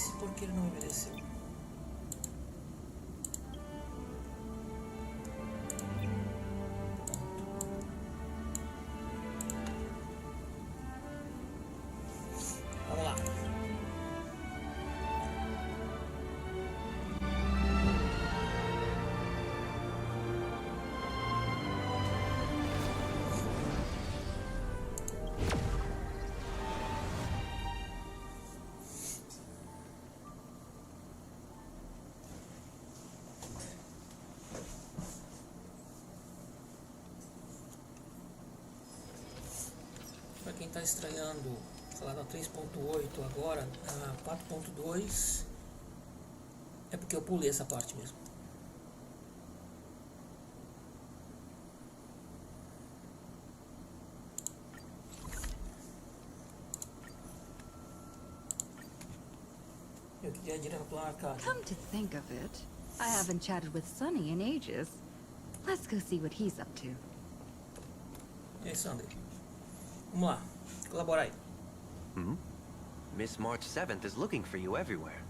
disse porque ele não obedeceu. Vamos lá. Para quem está estranhando, falar da 3.8 agora, a 4.2 é porque eu pulei essa parte mesmo. Eu queria ir direto para o arcade. Come to think of it, I haven't chatted with Sonny in ages. Let's go see what he's up to. E aí, Sandy? Vamos lá, colabora aí. Miss March 7th is looking for you everywhere.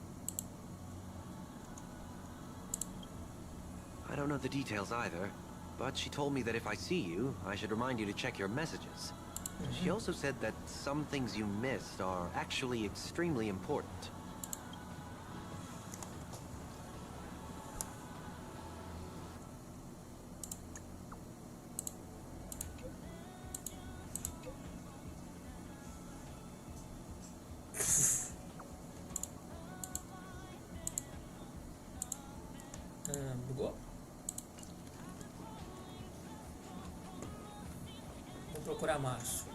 I don't know the details either, but she told me that if I see you, I should remind you to check your messages. She also said that some things you missed are actually extremely important. Bugou? Vou procurar março.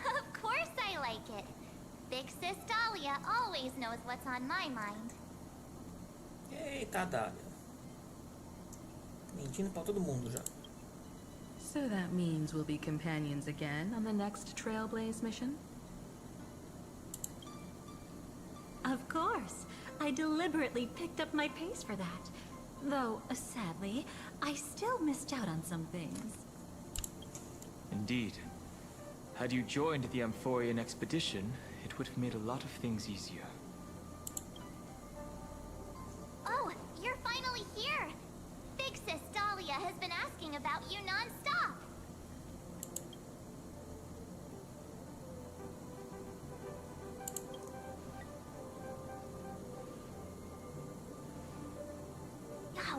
Of course I like it. Big Sis Dahlia always knows what's on my mind. Eita, Dália. Mentindo pra todo mundo já. So that means we'll be companions again on the next Trailblaze mission? Of course. I deliberately picked up my pace for that. Though, sadly, I still missed out on some things. Indeed. Had you joined the Amphorian expedition, it would have made a lot of things easier. Oh, you're finally here! Big Sis Dahlia has been asking about you non-stop!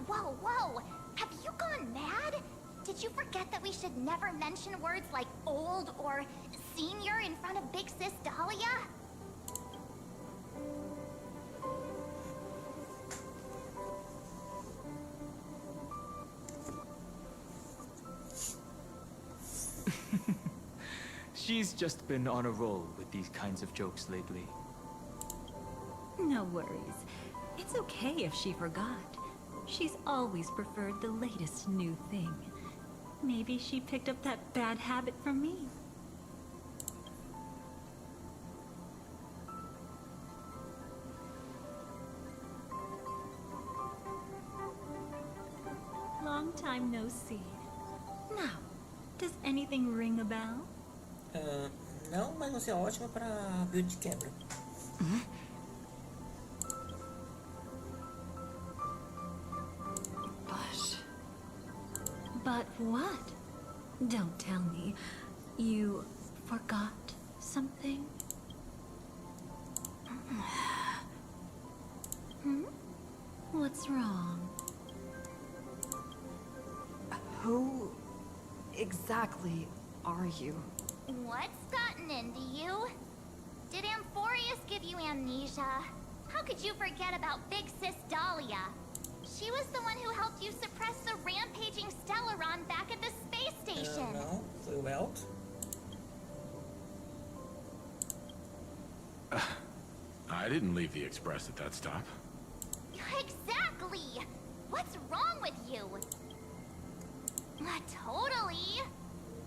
Whoa, whoa! Have you gone mad? Did you forget that we should never mention words like old or senior in front of Big Sis Dahlia? She's just been on a roll with these kinds of jokes lately. No worries. It's okay if she forgot. She's always preferred the latest new thing. Maybe she picked up that bad habit from me. Long time no see. Now, does anything ring a bell? Não, mas você é ótima para build de quebra. But what? Don't tell me. You forgot something? What's wrong? Who exactly are you? What's gotten into you? Did Amphorius give you amnesia? How could you forget about Big Sis Dahlia? She was the one who helped you suppress the rampaging Stellaron back at the space station. Não, foi o Welt. I didn't leave the Express at that stop. Exactly! What's wrong with you? Totally!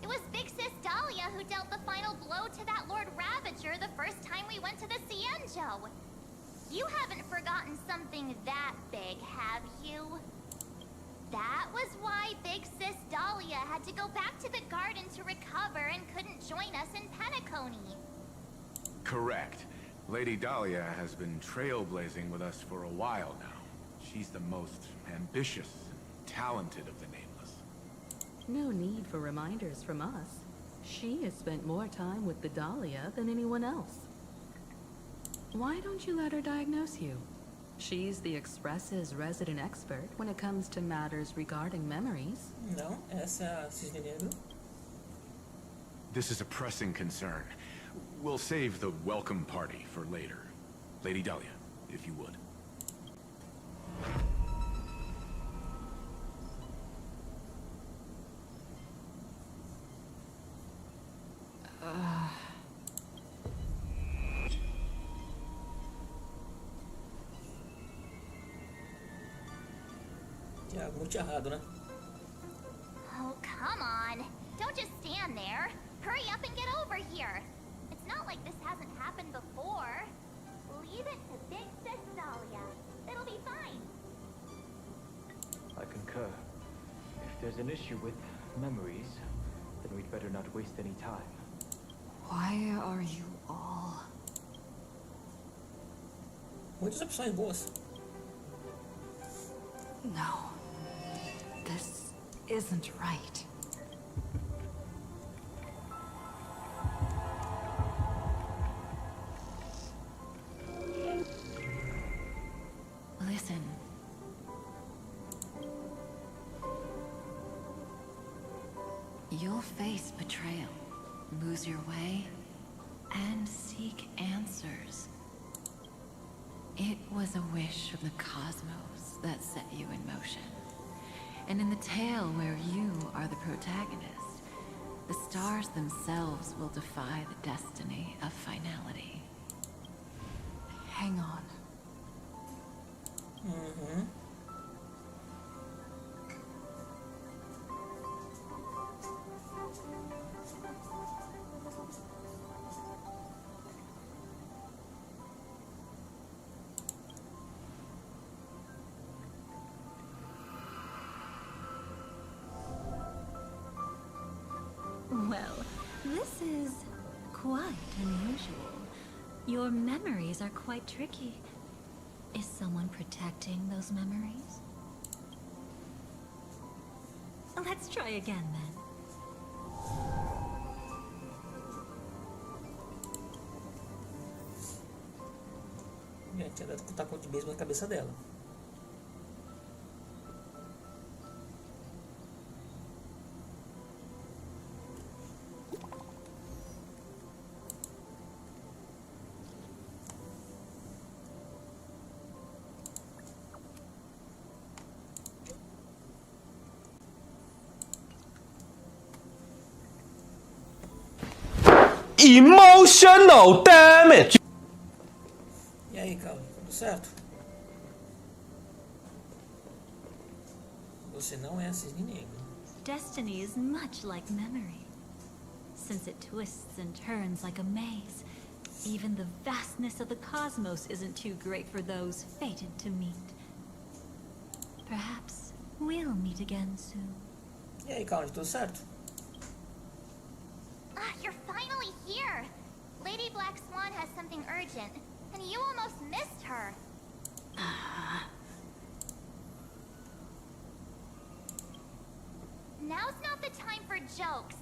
It was Big Sis Dahlia who dealt the final blow to that Lord Ravager the first time we went to the Cienjo. You haven't forgotten something that big, have you? That was why Big Sis Dahlia had to go back to the garden to recover and couldn't join us in Penacony. Correct. Lady Dahlia has been trailblazing with us for a while now. She's the most ambitious and talented of the Nameless. No need for reminders from us. She has spent more time with the Dahlia than anyone else. Why don't you let her diagnose you? She's the Express's resident expert when it comes to matters regarding memories. Não, essa é a Cisne Negro. This is a pressing concern. We'll save the welcome party for later. Lady Dahlia, if you would. Tem algo muito errado, né? Oh, come on. Don't just stand there. Hurry up and get over here. It's not like this hasn't happened before. Leave it to Big Sis Dahlia. It'll be fine. I concur. If there's an issue with memories, then we'd better not waste any time. Why are you all... Muitas opções boas. No. This isn't right. Listen. You'll face betrayal, lose your way, and seek answers. It was a wish from the cosmos that set you in motion. And in the tale where you are the protagonist, the stars themselves will defy the destiny of finality. Hang on. Well, this is quite unusual. Your memories are quite tricky. Is someone protecting those memories? Let's try again then. Tinha dado com o taco de beisebol na cabeça dela. Emotional damage! E aí, Calvin, tudo certo? Você não é a Cisne Negro. Destiny is much like memory. Since it twists and turns like a maze, even the vastness of the cosmos isn't too great for those fated to meet. Perhaps we'll meet again soon. E aí, Calvin, tudo certo? Ah, you're finally here. Lady Black Swan has something urgent, and you almost missed her. Now's not the time for jokes.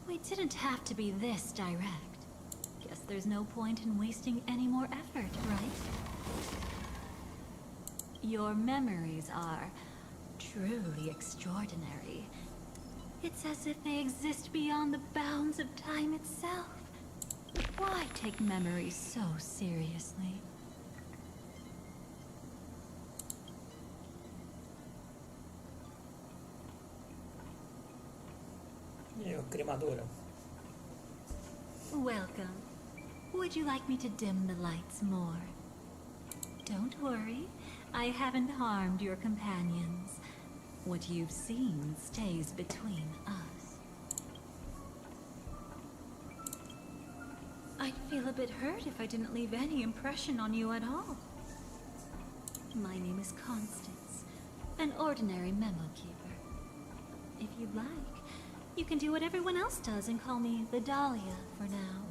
We didn't have to be this direct. Guess there's no point in wasting any more effort, right? Your memories are truly extraordinary. It's as if they exist beyond the bounds of time itself. Why take memories so seriously? E aí, cremadora? Welcome. Would you like me to dim the lights more? Don't worry, I haven't harmed your companions. What you've seen stays between us. I'd feel a bit hurt if I didn't leave any impression on you at all. My name is Constance. an ordinary memo keeper. If you'd like, you can do what everyone else does and call me the Dahlia for now.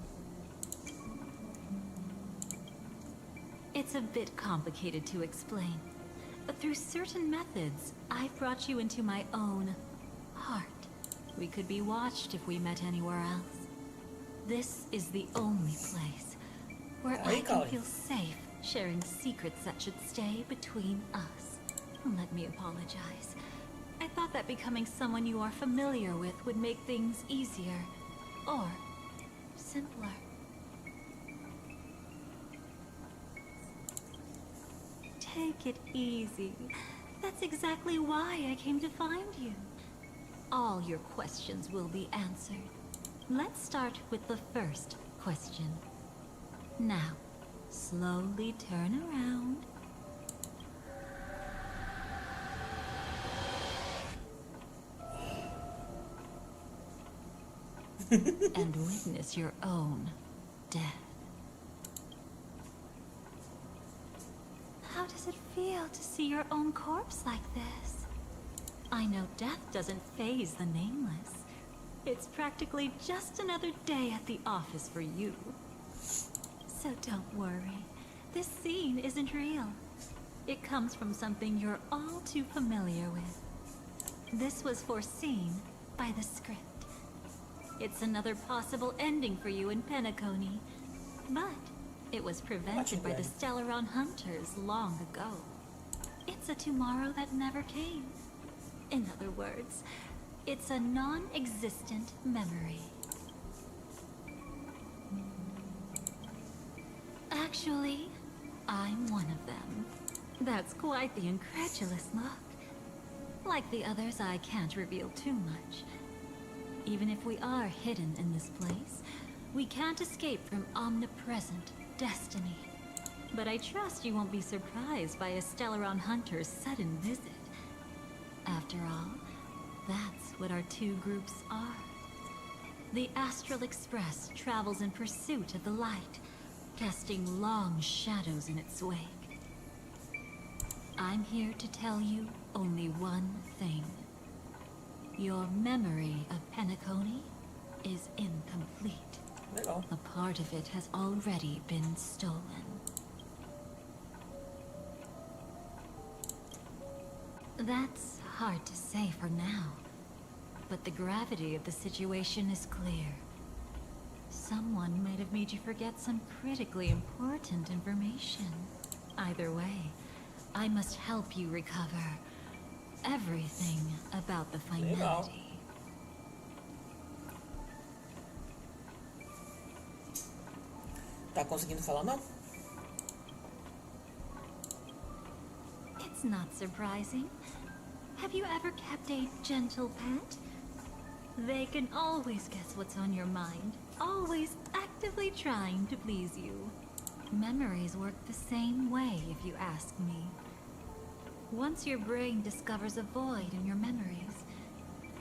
It's a bit complicated to explain, but through certain methods, I've brought you into my own heart. We could be watched if we met anywhere else. This is the only place where I can feel safe sharing secrets that should stay between us. Let me apologize. I thought that becoming someone you are familiar with would make things easier, or simpler. Take it easy. That's exactly why I came to find you. All your questions will be answered. Let's start with the first question. Now, slowly turn around. And witness your own death. How does it feel to see your own corpse like this? I know death doesn't faze the nameless. It's practically just another day at the office for you. So don't worry. This scene isn't real. It comes from something you're all too familiar with. This was foreseen by the script. It's another possible ending for you in Penacony, but it was prevented by the Stellaron Hunters long ago. It's a tomorrow that never came. In other words, it's a non-existent memory. Actually, I'm one of them. That's quite the incredulous look. Like the others, I can't reveal too much. Even if we are hidden in this place, we can't escape from omnipresent destiny. But I trust you won't be surprised by a Stellaron Hunter's sudden visit. After all, that's what our two groups are. The Astral Express travels in pursuit of the light, casting long shadows in its wake. I'm here to tell you only one thing. Your memory of Penacony is incomplete. A part of it has already been stolen. That's hard to say for now, but the gravity of the situation is clear. Someone might have made you forget some critically important information. Either way, I must help you recover everything about the finality. Tá conseguindo falar não? It's not surprising. Have you ever kept a gentle pet? They can always guess what's on your mind, always actively trying to please you. Memories work the same way, if you ask me. Once your brain discovers a void in your memories,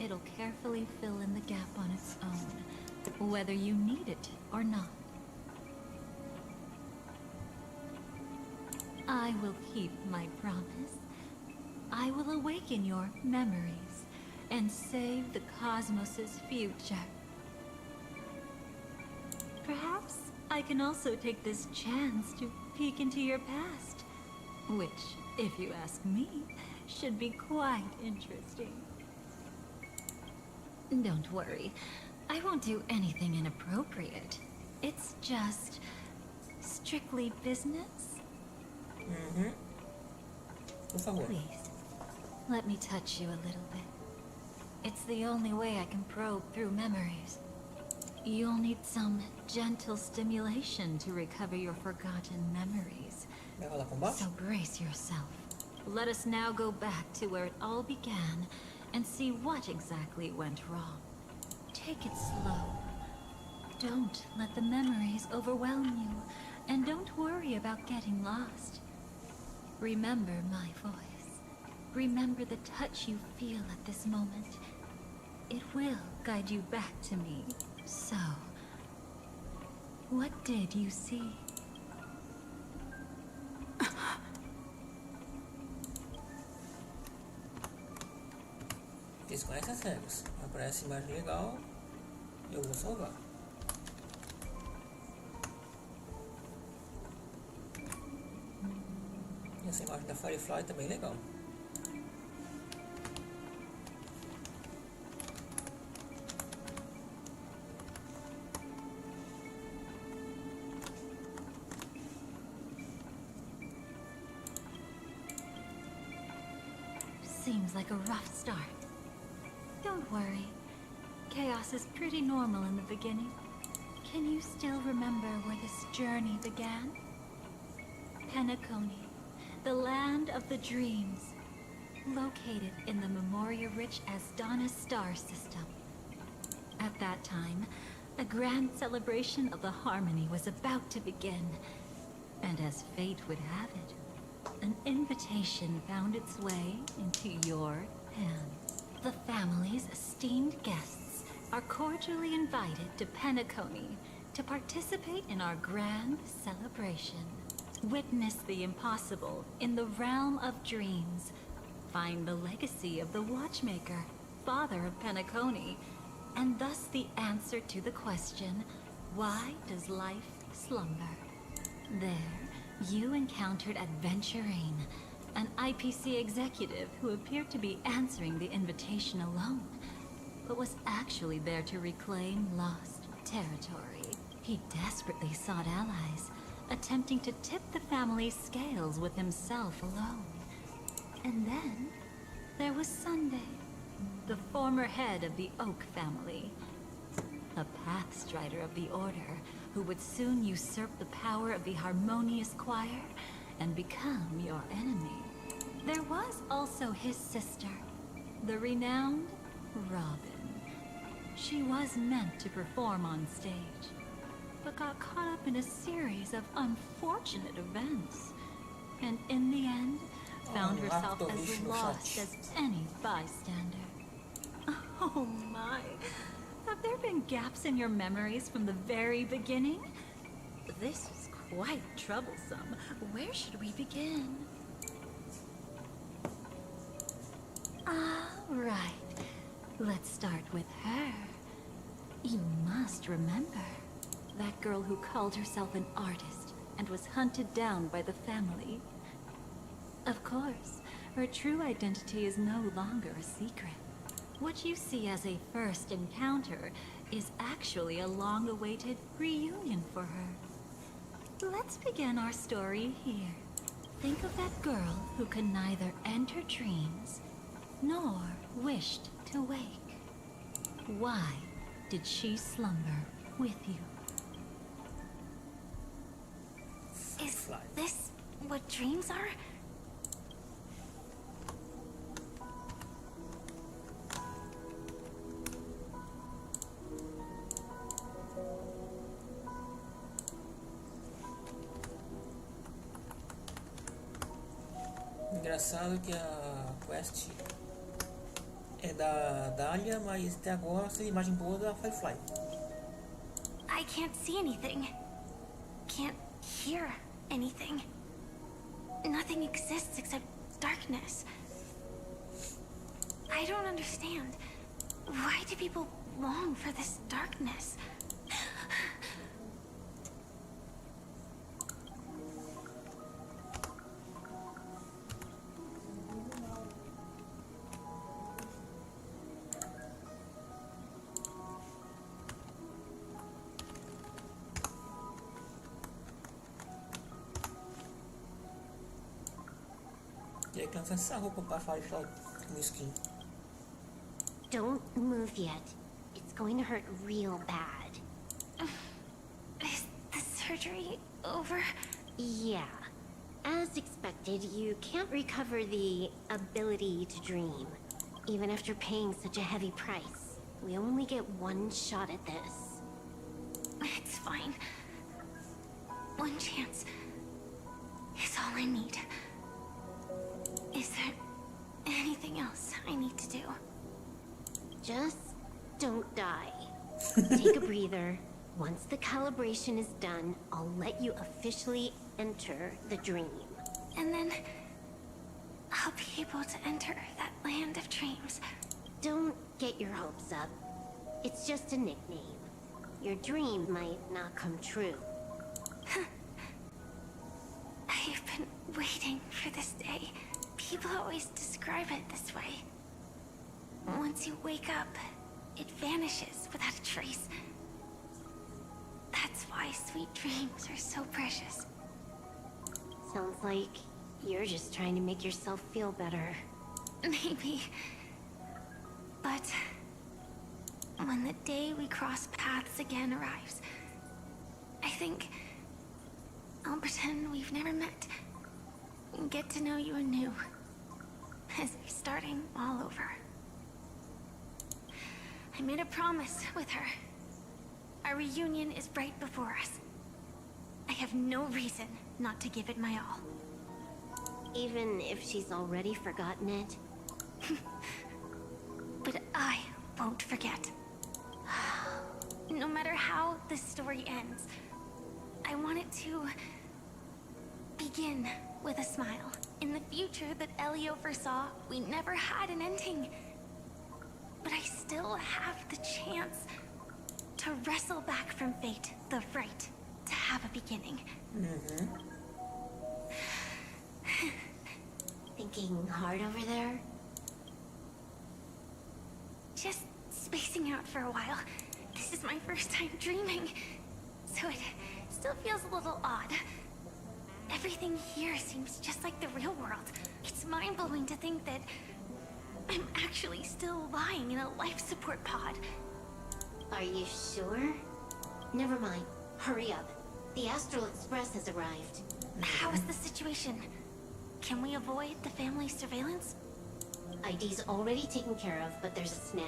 it'll carefully fill in the gap on its own, whether you need it or not. I will keep my promise. I will awaken your memories and save the cosmos's future. Perhaps I can also take this chance to peek into your past, which, if you ask me, should be quite interesting. Don't worry, I won't do anything inappropriate. It's just strictly business. Por favor. Please, let me touch you a little bit. It's the only way I can probe through memories. You'll need some gentle stimulation to recover your forgotten memories. Vai rolar com baixo? So brace yourself. Let us now go back to where it all began and see what exactly went wrong. Take it slow. Don't let the memories overwhelm you, and don't worry about getting lost. Remember my voice. Remember the touch you feel at this moment. It will guide you back to me. So, what did you see? Vocês conhecem as regras. Aparece imagem legal, eu vou salvar. E essa imagem da Firefly também é legal. Seems like a rough start. Don't worry. Chaos is pretty normal in the beginning. Can you still remember where this journey began? Penacony, the land of the dreams, located in the Memoria-rich Asdana star system. At that time, a grand celebration of the Harmony was about to begin, and as fate would have it, an invitation found its way into your hands. The family's esteemed guests are cordially invited to Penacony to participate in our grand celebration. Witness the impossible in the realm of dreams. Find the legacy of the Watchmaker, father of Penacony, and thus the answer to the question, why does life slumber? There, you encountered Adventurine, an IPC executive who appeared to be answering the invitation alone, but was actually there to reclaim lost territory. He desperately sought allies, attempting to tip the family's scales with himself alone. And then, there was Sunday, the former head of the Oak family, a pathstrider of the Order, who would soon usurp the power of the Harmonious Choir and become your enemy. There was also his sister, the renowned Robin. She was meant to perform on stage, but got caught up in a series of unfortunate events, and in the end, found herself as lost as any bystander. Oh my! Have there been gaps in your memories from the very beginning? This is quite troublesome. Where should we begin? Right. Let's start with her. You must remember that girl who called herself an artist and was hunted down by the family. Of course, her true identity is no longer a secret. What you see as a first encounter is actually a long-awaited reunion for her. Let's begin our story here. Think of that girl who could neither enter dreams nor wished to wake. Why did she slumber with you? Is this what dreams are? Engraçado que a quest é da Dahlia, mas até agora essa imagem boa da Firefly. I can't see anything. Can't hear anything. Nothing exists except darkness. I don't understand. Why do people long for this darkness? E aí cansa essa roupa pra Firefly com skin. Don't move yet. It's going to hurt real bad. Is the surgery over? Yeah. As expected, you can't recover the ability to dream, even after paying such a heavy price. We only get one shot at this. It's fine. One chance is all I need. Is there anything else I need to do? Just don't die. Take a breather. Once the calibration is done, I'll let you officially enter the dream. And then I'll be able to enter that land of dreams Don't get your hopes up. It's just a nickname. Your dream might not come true. I've been waiting for this day. People always describe it this way. Once you wake up, it vanishes without a trace. That's why sweet dreams are so precious. Sounds like you're just trying to make yourself feel better. Maybe. But when the day we cross paths again arrives, I think I'll pretend we've never met and get to know you anew, as if starting all over. I made a promise with her. Our reunion is right before us. I have no reason not to give it my all. Even if she's already forgotten it? But I won't forget. No matter how this story ends, I want it to begin with a smile. In the future that Elio foresaw, we never had an ending. But I still have the chance to wrestle back from fate the right to have a beginning. Thinking hard over there? Just spacing out for a while. This is my first time dreaming, so it still feels a little odd. Everything here seems just like the real world. It's mind-blowing to think that I'm actually still lying in a life support pod. Are you sure? Never mind. Hurry up. The Astral Express has arrived. How is the situation? Can we avoid the family's surveillance? ID's already taken care of, but there's a snag.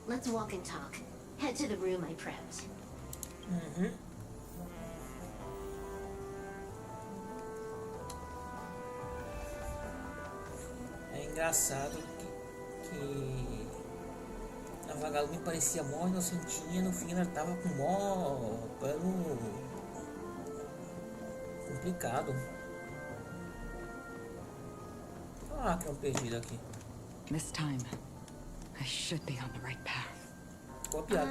Let's walk and talk. Head to the room I prepped. É engraçado que a vagalume parecia mó inocentinha, no fim ela tava com mó plano complicado. Ah, que é um perdido aqui. This time, I should be on the right path. Boa piada.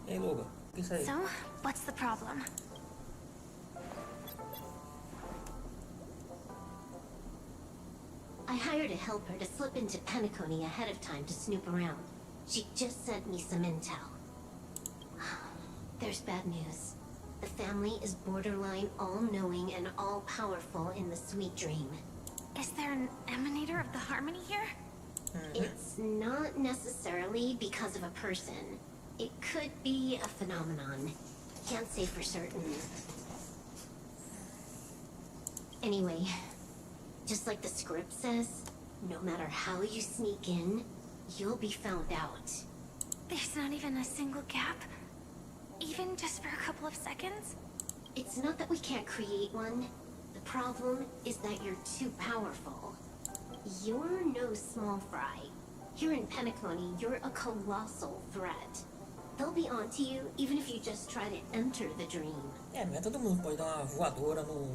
Ei, Loga, o que é isso aí? So, what's the problem? I hired a helper to slip into Penacony ahead of time to snoop around. She just sent me some intel. There's bad news. The family is borderline all-knowing and all-powerful in the sweet dream. Is there an emanator of the harmony here? It's not necessarily because of a person. It could be a phenomenon. Can't say for certain. Anyway, just like the script says, no matter how you sneak in, you'll be found out. There's not even a single gap? Even just for a couple of seconds? It's not that we can't create one. The problem is that you're too powerful. You're no small fry. Here in Penacony, you're a colossal threat. They'll be onto you even if you just try to enter the dream. É, não é todo mundo pode dar uma voadora no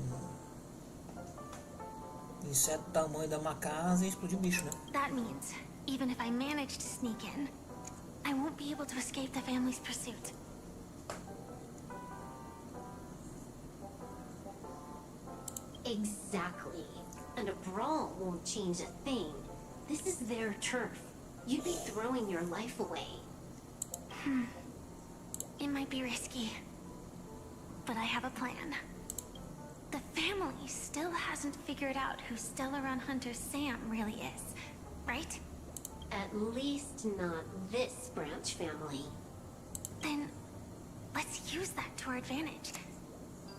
inseto do tamanho da uma casa e explodir o bicho, né? That means, even if I manage to sneak in, I won't be able to escape the family's pursuit. Exactly. And a brawl won't change a thing. This is their turf. You'd be throwing your life away. It might be risky, but I have a plan. The family still hasn't figured out who Stellaron Hunter Sam really is, right? At least not this branch family. Then, let's use that to our advantage.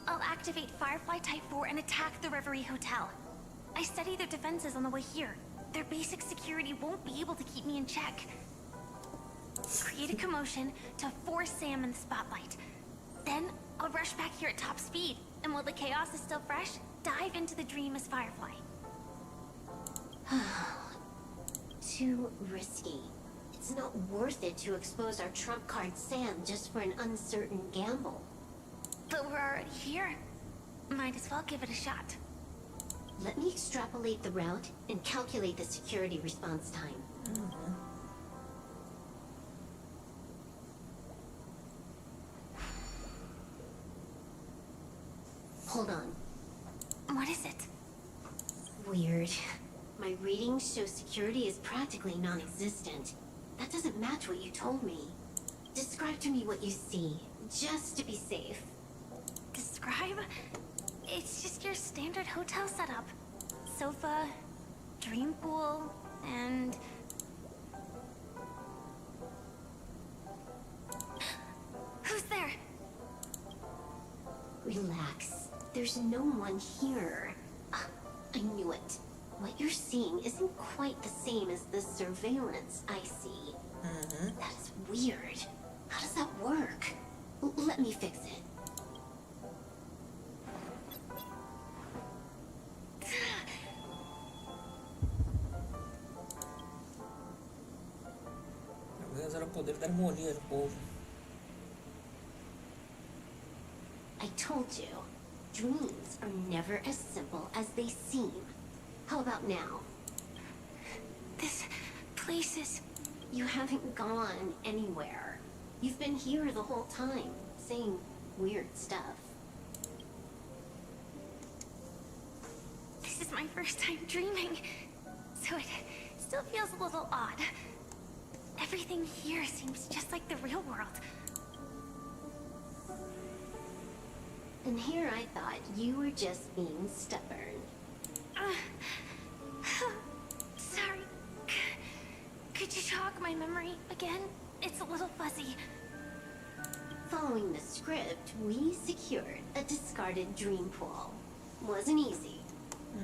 I'll activate Firefly Type 4 and attack the Reverie Hotel. I studied their defenses on the way here. Their basic security won't be able to keep me in check. Create a commotion to force Sam in the spotlight. Then, I'll rush back here at top speed, and while the chaos is still fresh, dive into the dream as Firefly. Too risky. It's It's not worth it to expose our trump card Sam just for an uncertain gamble. But we're already here. Might as well give it a shot. Let me extrapolate the route and calculate the security response time. Hold on. What is it? Weird. My readings show security is practically non-existent. That doesn't match what you told me. Describe to me what you see, just to be safe. Describe? It's just your standard hotel setup. Sofa, dream pool, and... Who's there? Relax. There's no one here. I knew it. What you're seeing isn't quite the same as the surveillance I see. That is weird. How does that work? Let me fix it. Talvez era o poder da harmonia do povo. I told you, dreams are never as simple as they seem. How about now? This place is... You haven't gone anywhere. You've been here the whole time, saying weird stuff. This is my first time dreaming, so it still feels a little odd. Everything here seems just like the real world. And here I thought you were just being stubborn. Sorry. Could you jog my memory again? It's a little fuzzy. Following the script, we secured a discarded dream pool. Wasn't easy.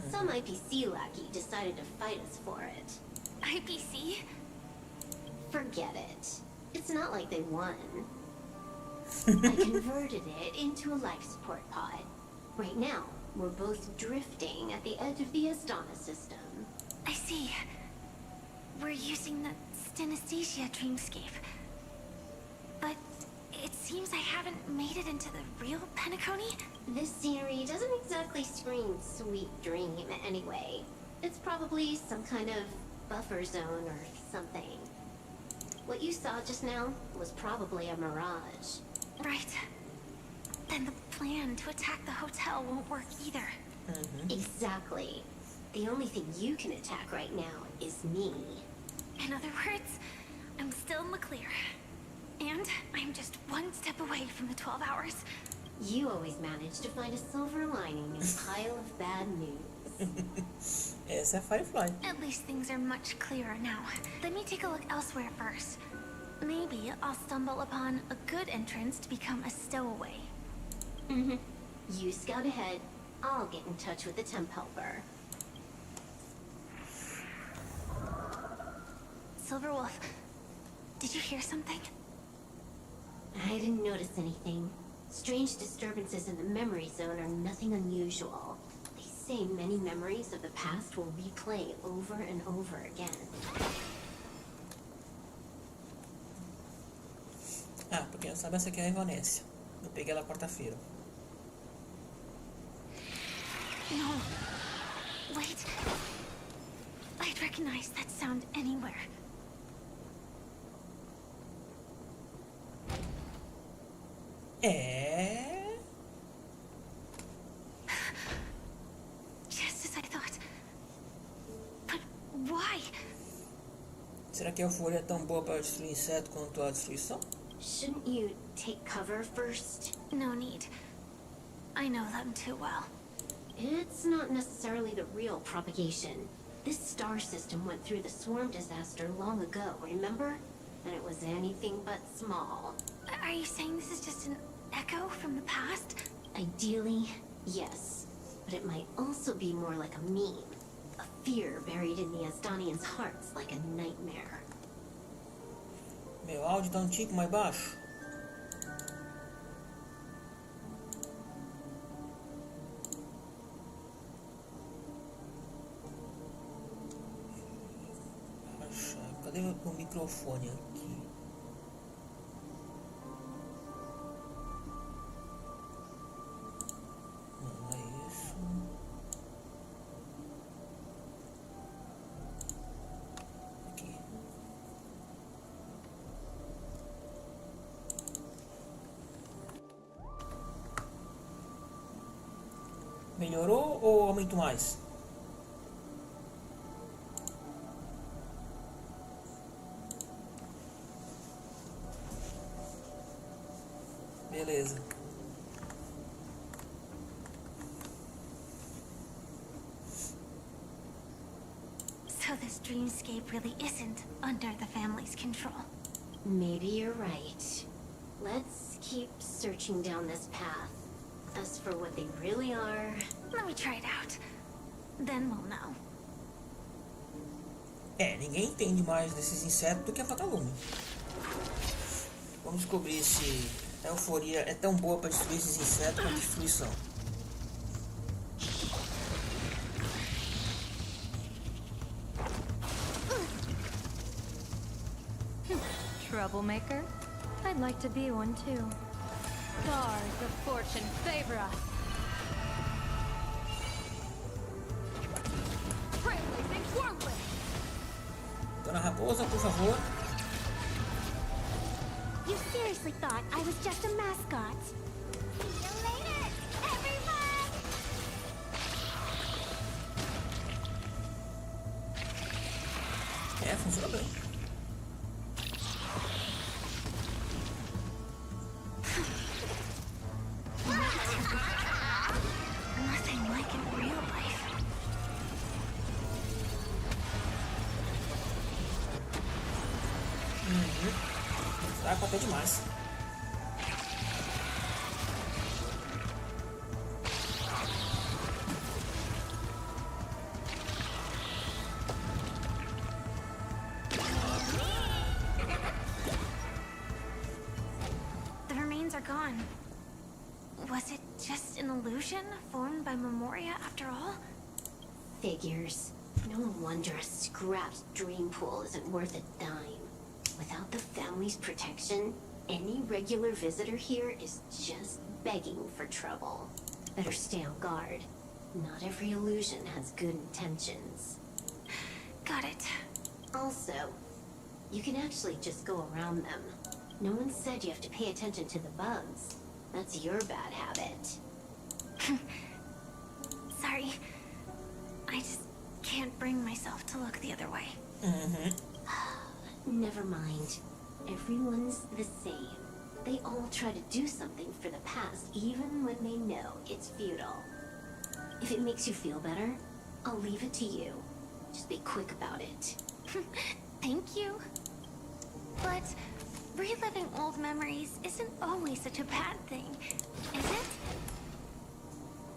Some IPC lackey decided to fight us for it. IPC? Forget it. It's not like they won. I converted it into a life support pod. Right now, we're both drifting at the edge of the Astana system. I see. We're using the synesthesia dreamscape. But it seems I haven't made it into the real Penacony. This scenery doesn't exactly scream sweet dream anyway. It's probably some kind of buffer zone or something. What you saw just now was probably a mirage. Right. Then the plan to attack the hotel won't work either. Exactly. The only thing you can attack right now is me. In other words, I'm still in the clear. And I'm just one step away from the 12 hours. You always manage to find a silver lining in a pile of bad news. Essa é a Firefly. At least things are much clearer now. Let me take a look elsewhere first. Maybe I'll stumble upon a good entrance to become a stowaway. You scout ahead. I'll get in touch with the temp helper. Silverwolf, did you hear something? I didn't notice anything. Strange disturbances in the memory zone are nothing unusual. They say many memories of the past will replay over and over again. Ah, pra quem não sabe, essa aqui é a Evanescence. Eu peguei ela quarta-feira. No. Wait. I'd recognize that sound anywhere. É... Just as I thought. But why? Será que a Euphoria é tão boa para destruir inseto quanto a destruição? Shouldn't you take cover first? No need. I know them too well. It's not necessarily the real propagation. This star system went through the swarm disaster long ago, remember? And it was anything but small. Are you saying this is just an echo from the past? Ideally, yes. But it might also be more like a meme. A fear buried in the Asdanians' hearts like a nightmare. Meu áudio tá um tico mais baixo. Cadê o microfone aqui? Não é isso. Aqui. Melhorou ou aumento mais? Beleza. So this dreamscape really isn't under the family's control. Maybe you're right. Let's keep searching down this path. As for what they really are... Let me try it out. Then we'll know. Ninguém entende mais desses insetos do que a Vagalume. Vamos descobrir se a euforia é tão boa para destruir esses insetos quanto a destruição. Troublemaker? I'd like to be one too. Stars of fortune favor us. Trailblazing whirlwind! Dona Raposa, por favor. You seriously thought I was just a mascot? See you later, everyone! Funciona bem. Nothing like in real life. Fraco até demais. The remains are gone. Was it just an illusion formed by Memoria after all? Figures. No wonder a scrapped dream pool isn't worth a dime. Without the family's protection, any regular visitor here is just begging for trouble. Better stay on guard. Not every illusion has good intentions. Got it. Also, you can actually just go around them. No one said you have to pay attention to the bugs. That's your bad habit. Sorry. I just can't bring myself to look the other way. Never mind. Everyone's the same. They all try to do something for the past, even when they know it's futile. If it makes you feel better, I'll leave it to you. Just be quick about it. Thank you. But reliving old memories isn't always such a bad thing, is it?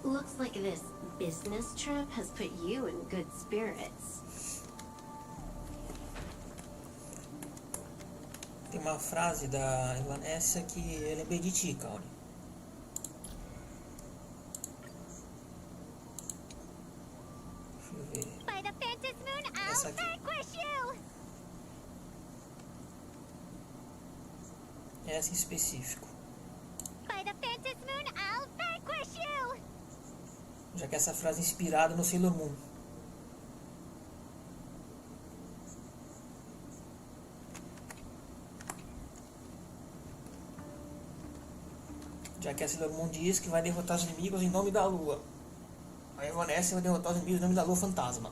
Looks like this business trip has put you in good spirits. Tem uma frase da Vanessa que eu lembrei de ti, Kaori. Deixa eu ver. By the Phantom Moon, Essa I'll aqui. vanquish you! Essa em específico. By the Phantom Moon, I'll vanquish you! Já que essa frase é inspirada no Sailor Moon. Já que a Sailor Moon diz que vai derrotar os inimigos em nome da lua. A Vanessa vai derrotar os inimigos em nome da lua fantasma.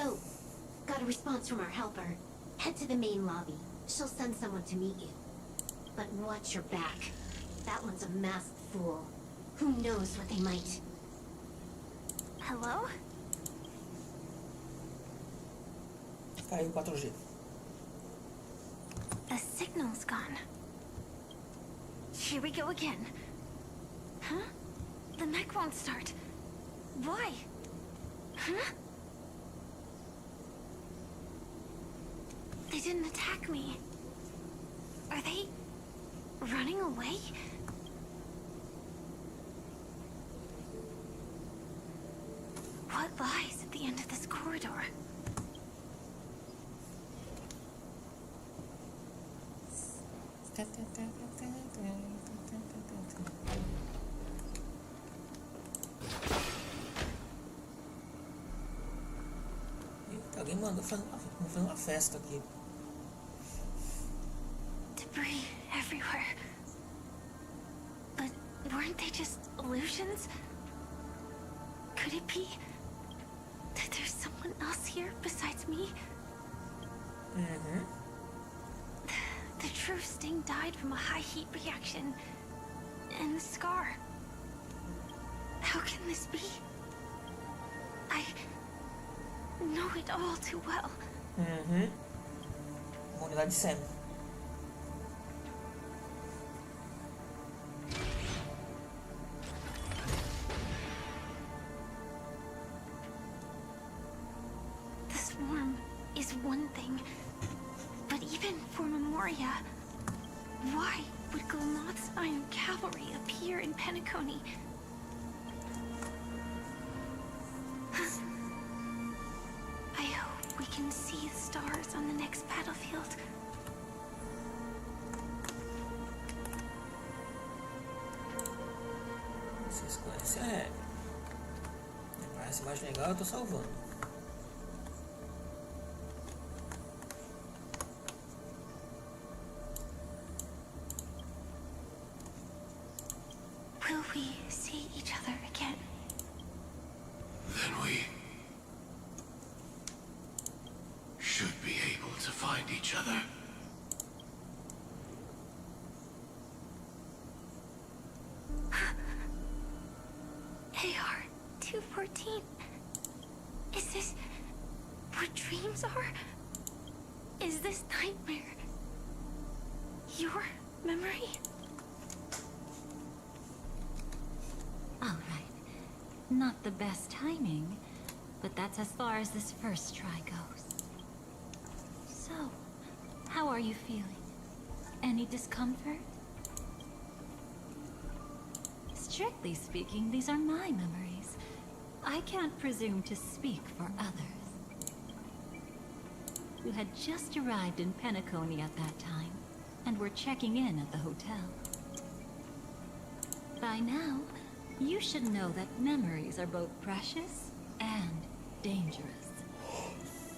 Oh, got a response from our helper. Head to the main lobby. She'll send someone to meet you. But watch your back. That one's a masked fool. Who knows what they might... Hello? Caiu 4G. The signal's gone. Here we go again. mech won't start. Why? Huh? They didn't attack me. Are they running away? What lies at the end of this corridor? Alguém mandou fazer uma festa aqui. Debris everywhere. But weren't they just illusions? Could it be that there's someone else here besides me? Uhum. The true Sting died from a high heat reaction. And the scar. How can this be? I know it all too well. Uhum. Comunidade Sam. The swarm is one thing, but even for Memoria, why would Gulmoth's Iron Cavalry appear in Penacony? I hope we can see the stars on the next battlefield. Vocês conhecem a regra. Parece mais legal, eu tô salvando. Will we see each other again? Then we should be able to find each other. AR 214. Is this what dreams are? Is this nightmare your memory? All right. Not the best timing, but that's as far as this first try goes. So, how are you feeling? Any discomfort? Strictly speaking, these are my memories. I can't presume to speak for others. You had just arrived in Penacony at that time, and were checking in at the hotel. By now, you should know that memories are both precious and dangerous.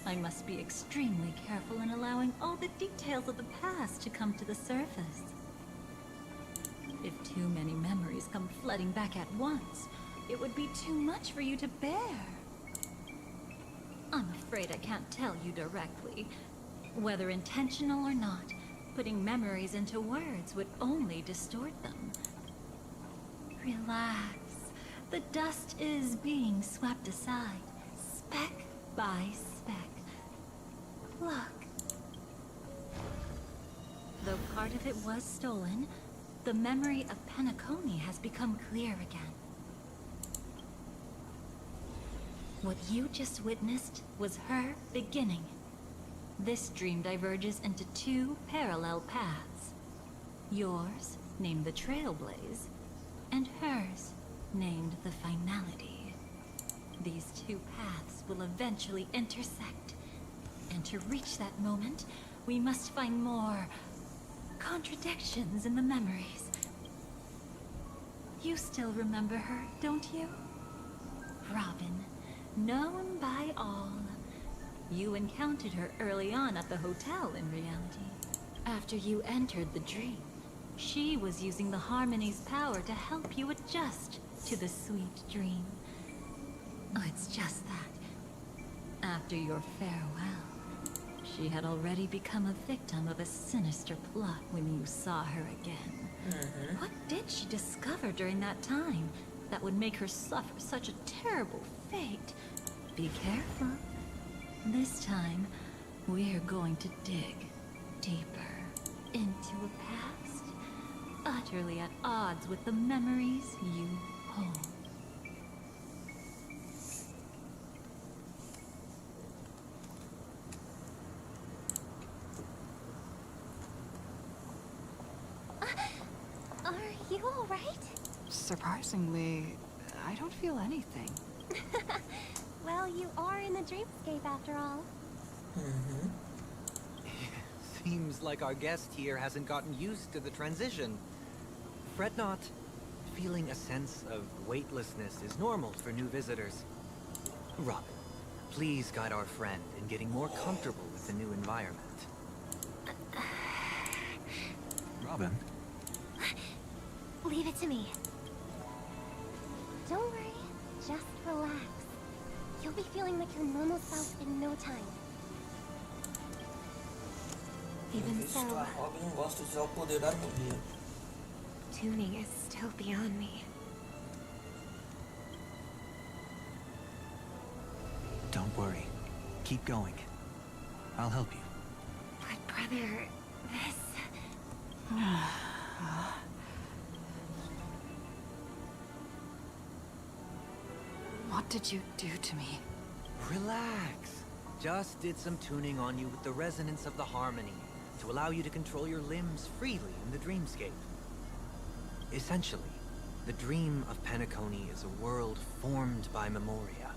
I must be extremely careful in allowing all the details of the past to come to the surface. If too many memories come flooding back at once, it would be too much for you to bear. I'm afraid I can't tell you directly. Whether intentional or not, putting memories into words would only distort them. Relax. The dust is being swept aside, speck by speck. Look. Though part of it was stolen, the memory of Penacony has become clear again. What you just witnessed was her beginning. This dream diverges into two parallel paths. Yours, named the Trailblaze, and hers, named the Finality. These two paths will eventually intersect. And to reach that moment, we must find more contradictions in the memories. You still remember her, don't you? Robin, known by all. You encountered her early on at the hotel in reality. After you entered the dream, she was using the Harmony's power to help you adjust to the sweet dream. Oh, it's just that. After your farewell, she had already become a victim of a sinister plot when you saw her again. What did she discover during that time that would make her suffer such a terrible fate? Be careful. This time, we're going to dig deeper into a past utterly at odds with the memories you hold. Surprisingly, I don't feel anything. Well, you are in the dreamscape after all. Seems like our guest here hasn't gotten used to the transition. Fret not. Feeling a sense of weightlessness is normal for new visitors. Robin, please guide our friend in getting more comfortable with the new environment. Robin? Leave it to me. Don't worry, just relax. You'll be feeling like your normal self in no time. Even so, Robin não gosta de usar o poder da harmonia. tuning is still beyond me. Don't worry. Keep going. I'll help you. But brother, this... What did you do to me? Relax. Just did some tuning on you with the resonance of the harmony to allow you to control your limbs freely in the dreamscape. Essentially, the dream of Penacony is a world formed by Memoria.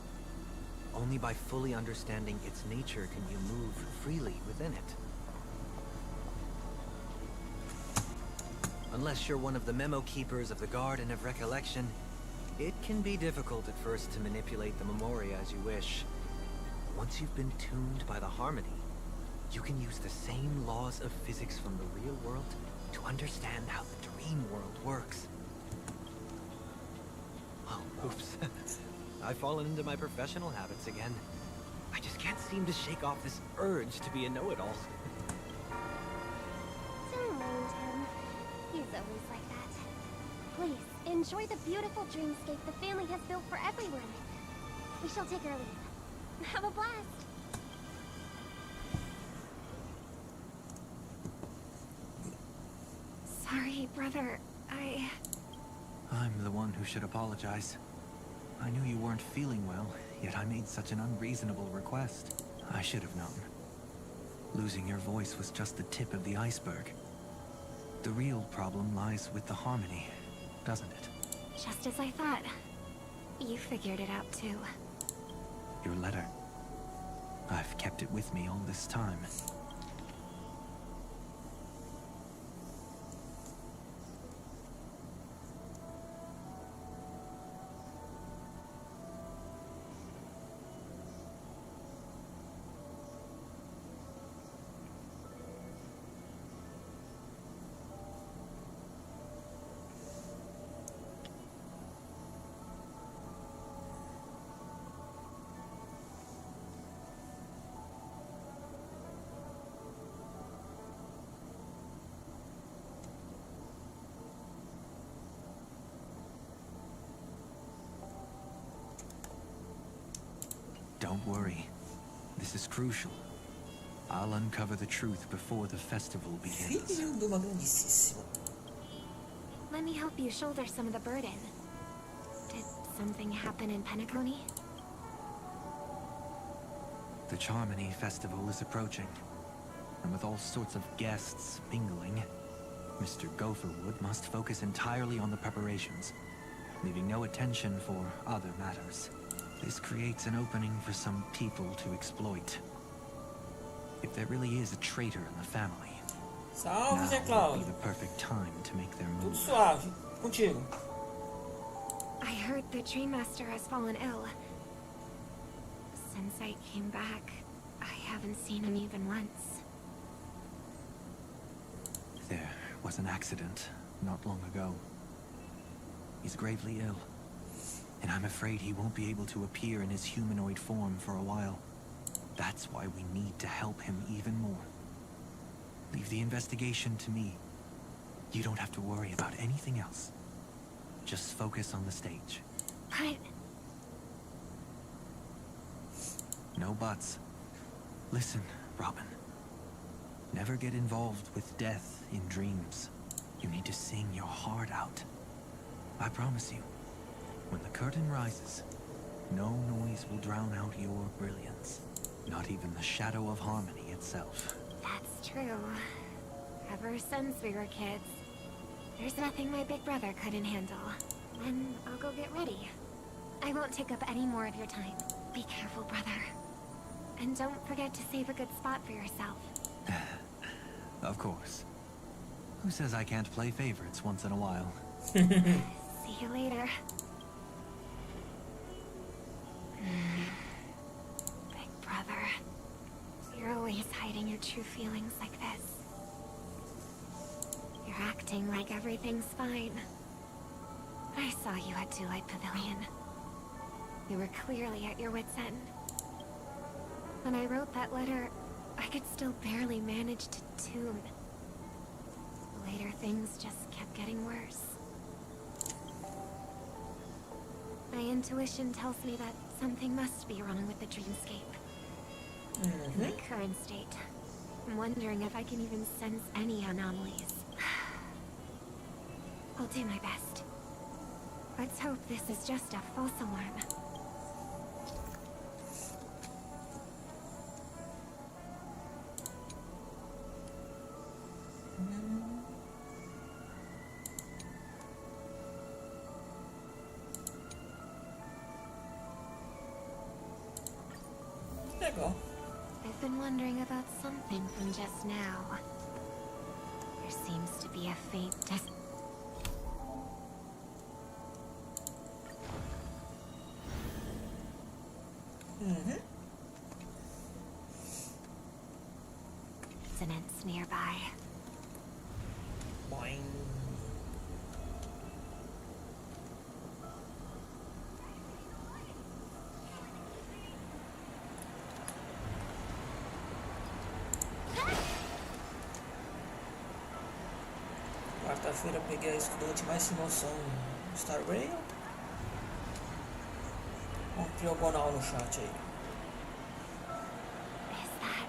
Only by fully understanding its nature can you move freely within it. Unless you're one of the memo keepers of the Garden of Recollection, it can be difficult at first to manipulate the Memoria as you wish. Once you've been tuned by the harmony, you can use the same laws of physics from the real world to understand how the dream world works. Oh, oops. I've fallen into my professional habits again. I just can't seem to shake off this urge to be a know-it-all. Don't mind him. He's always like that. Please, enjoy the beautiful dreamscape the family has built for everyone. We shall take our leave. Have a blast! Sorry, brother. I'm the one who should apologize. I knew you weren't feeling well, yet I made such an unreasonable request. I should have known. Losing your voice was just the tip of the iceberg. The real problem lies with the harmony, doesn't it? Just as I thought. You figured it out too. Your letter. I've kept it with me all this time. Don't worry. This is crucial. I'll uncover the truth before the festival begins. Filho de uma grandíssima. Let me help you shoulder some of the burden. Did something happen in Penacony? The Charmony Festival is approaching, and with all sorts of guests mingling, Mr. Gopherwood must focus entirely on the preparations, leaving no attention for other matters. This creates an opening for some people to exploit. If there really is a traitor in the family, Salve, Zé now would be Cláudio. the perfect time to make their Tudo move. suave. Contigo. I heard the Dream Master has fallen ill. Since I came back, I haven't seen him even once. There was an accident not long ago. He's gravely ill, and I'm afraid he won't be able to appear in his humanoid form for a while. That's why we need to help him even more. Leave the investigation to me. You don't have to worry about anything else. Just focus on the stage. But No buts. Listen, Robin. Never get involved with death in dreams. You need to sing your heart out. I promise you, when the curtain rises, no noise will drown out your brilliance. Not even the shadow of harmony itself. that's true. Ever since we were kids, there's nothing my big brother couldn't handle. Then I'll go get ready. I won't take up any more of your time. Be careful, brother. And don't forget to save a good spot for yourself. Of course. Who says I can't play favorites once in a while? See you later. Big brother. You're always hiding your true feelings like this. You're acting like everything's fine. I saw you at Daylight Pavilion. You were clearly at your wit's end. When I wrote that letter, I could still barely manage to tune. Later, things just kept getting worse. My intuition tells me that something must be wrong with the dreamscape. In my current state, I'm wondering if I can even sense any anomalies. I'll do my best. Let's hope this is just a false alarm. Legal. I've been wondering about something from just now. There seems to be a faint dissonance nearby. Boing. Quarta-feira peguei a estudante mais sem noção Star Rail. Um triogonal no chat aí. Is that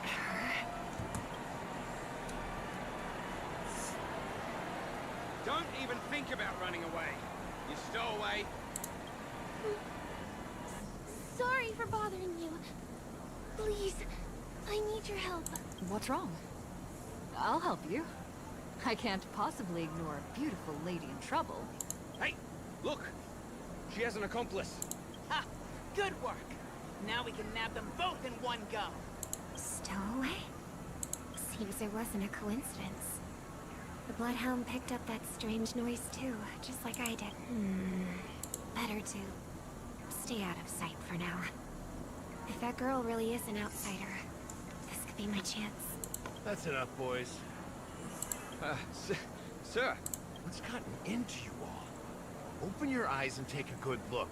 her? Don't even think about running away. You stowaway. Sorry for bothering you. Please, I need your help. What's wrong? I'll help you. I can't possibly ignore a beautiful lady in trouble. Hey, look! She has an accomplice. Ha! Good work. Now we can nab them both in one go. Stowaway? Seems it wasn't a coincidence. The Bloodhound picked up that strange noise too, just like I did. Better to stay out of sight for now. If that girl really is an outsider, this could be my chance. That's enough, boys. Sir. What's gotten into you all? Open your eyes and take a good look.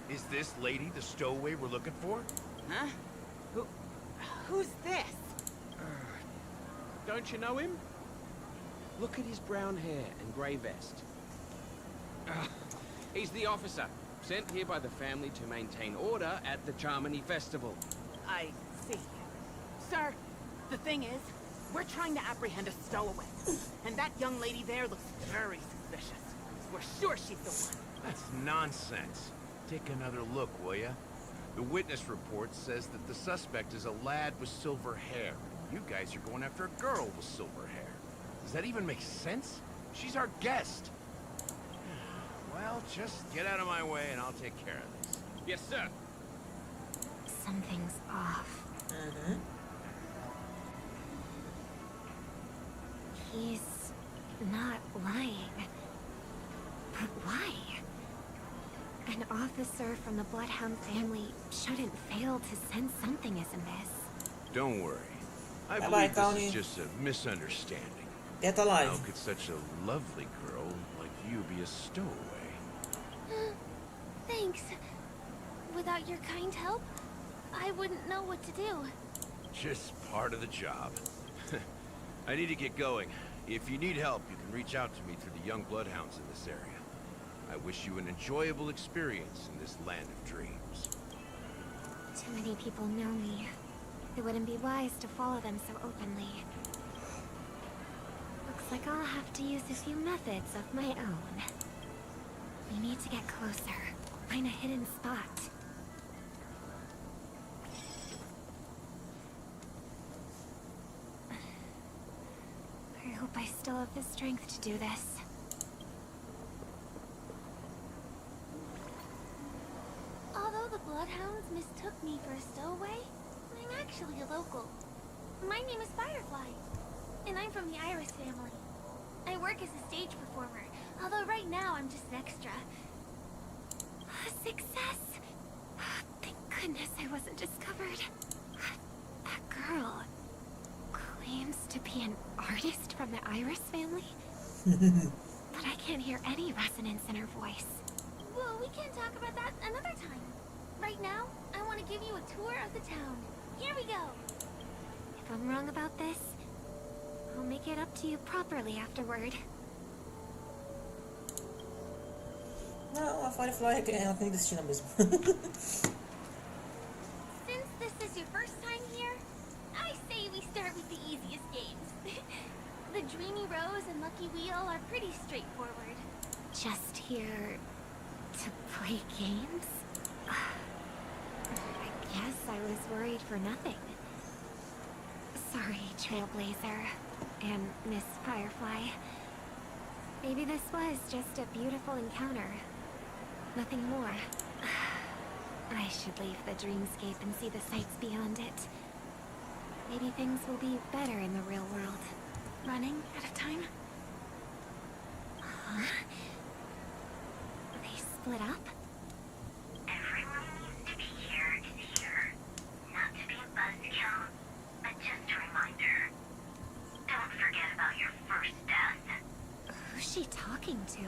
Is this lady the stowaway we're looking for? Huh? Who's this? Don't you know him? Look at his brown hair and grey vest. He's the officer, sent here by the family to maintain order at the Charmony Festival. I see. Sir, the thing is, we're trying to apprehend a stowaway. And that young lady there looks very suspicious. We're sure she's the one. That's nonsense. Take another look, will ya? The witness report says that the suspect is a lad with silver hair. You guys are going after a girl with silver hair. Does that even make sense? She's our guest. Well, just get out of my way and I'll take care of this. Yes, sir. Something's off. He's not lying. But why? An officer from the Bloodhound family shouldn't fail to sense something is amiss. Don't worry. I Bye-bye, believe Tony. this is just a misunderstanding. Get alive. How could such a lovely girl like you be a stowaway? Thanks. Without your kind help, I wouldn't know what to do. Just part of the job. I need to get going. If you need help, you can reach out to me through the young bloodhounds in this area. I wish you an enjoyable experience in this land of dreams. Too many people know me. It wouldn't be wise to follow them so openly. Looks like I'll have to use a few methods of my own. We need to get closer. Find a hidden spot. I hope I still have the strength to do this. bloodhounds mistook me for a stowaway? I'm actually a local. My name is Firefly, and I'm from the Iris family. I work as a stage performer, although right now I'm just an extra. Success! Thank goodness I wasn't discovered. That girl claims to be an artist from the Iris family, but I can't hear any resonance in her voice. Well, we can talk about that another time. Right now, I want to give you a tour of the town. Here we go. If I'm wrong about this, I'll make it up to you properly afterward. Não, a Firefly ela tem destino mesmo. Since this is your first time here, I say we start with the easiest games. The Dreamy Rose and Lucky Wheel are pretty straightforward. Just here to play games? I guess I was worried for nothing. Sorry, Trailblazer and Miss Firefly. Maybe this was just a beautiful encounter. Nothing more. I should leave the dreamscape and see the sights beyond it. Maybe things will be better in the real world. Running out of time? Huh? They split up? Everyone needs to be here is here. Not to be a buzzkill, but just a reminder. Don't forget about your first death. Who's she talking to?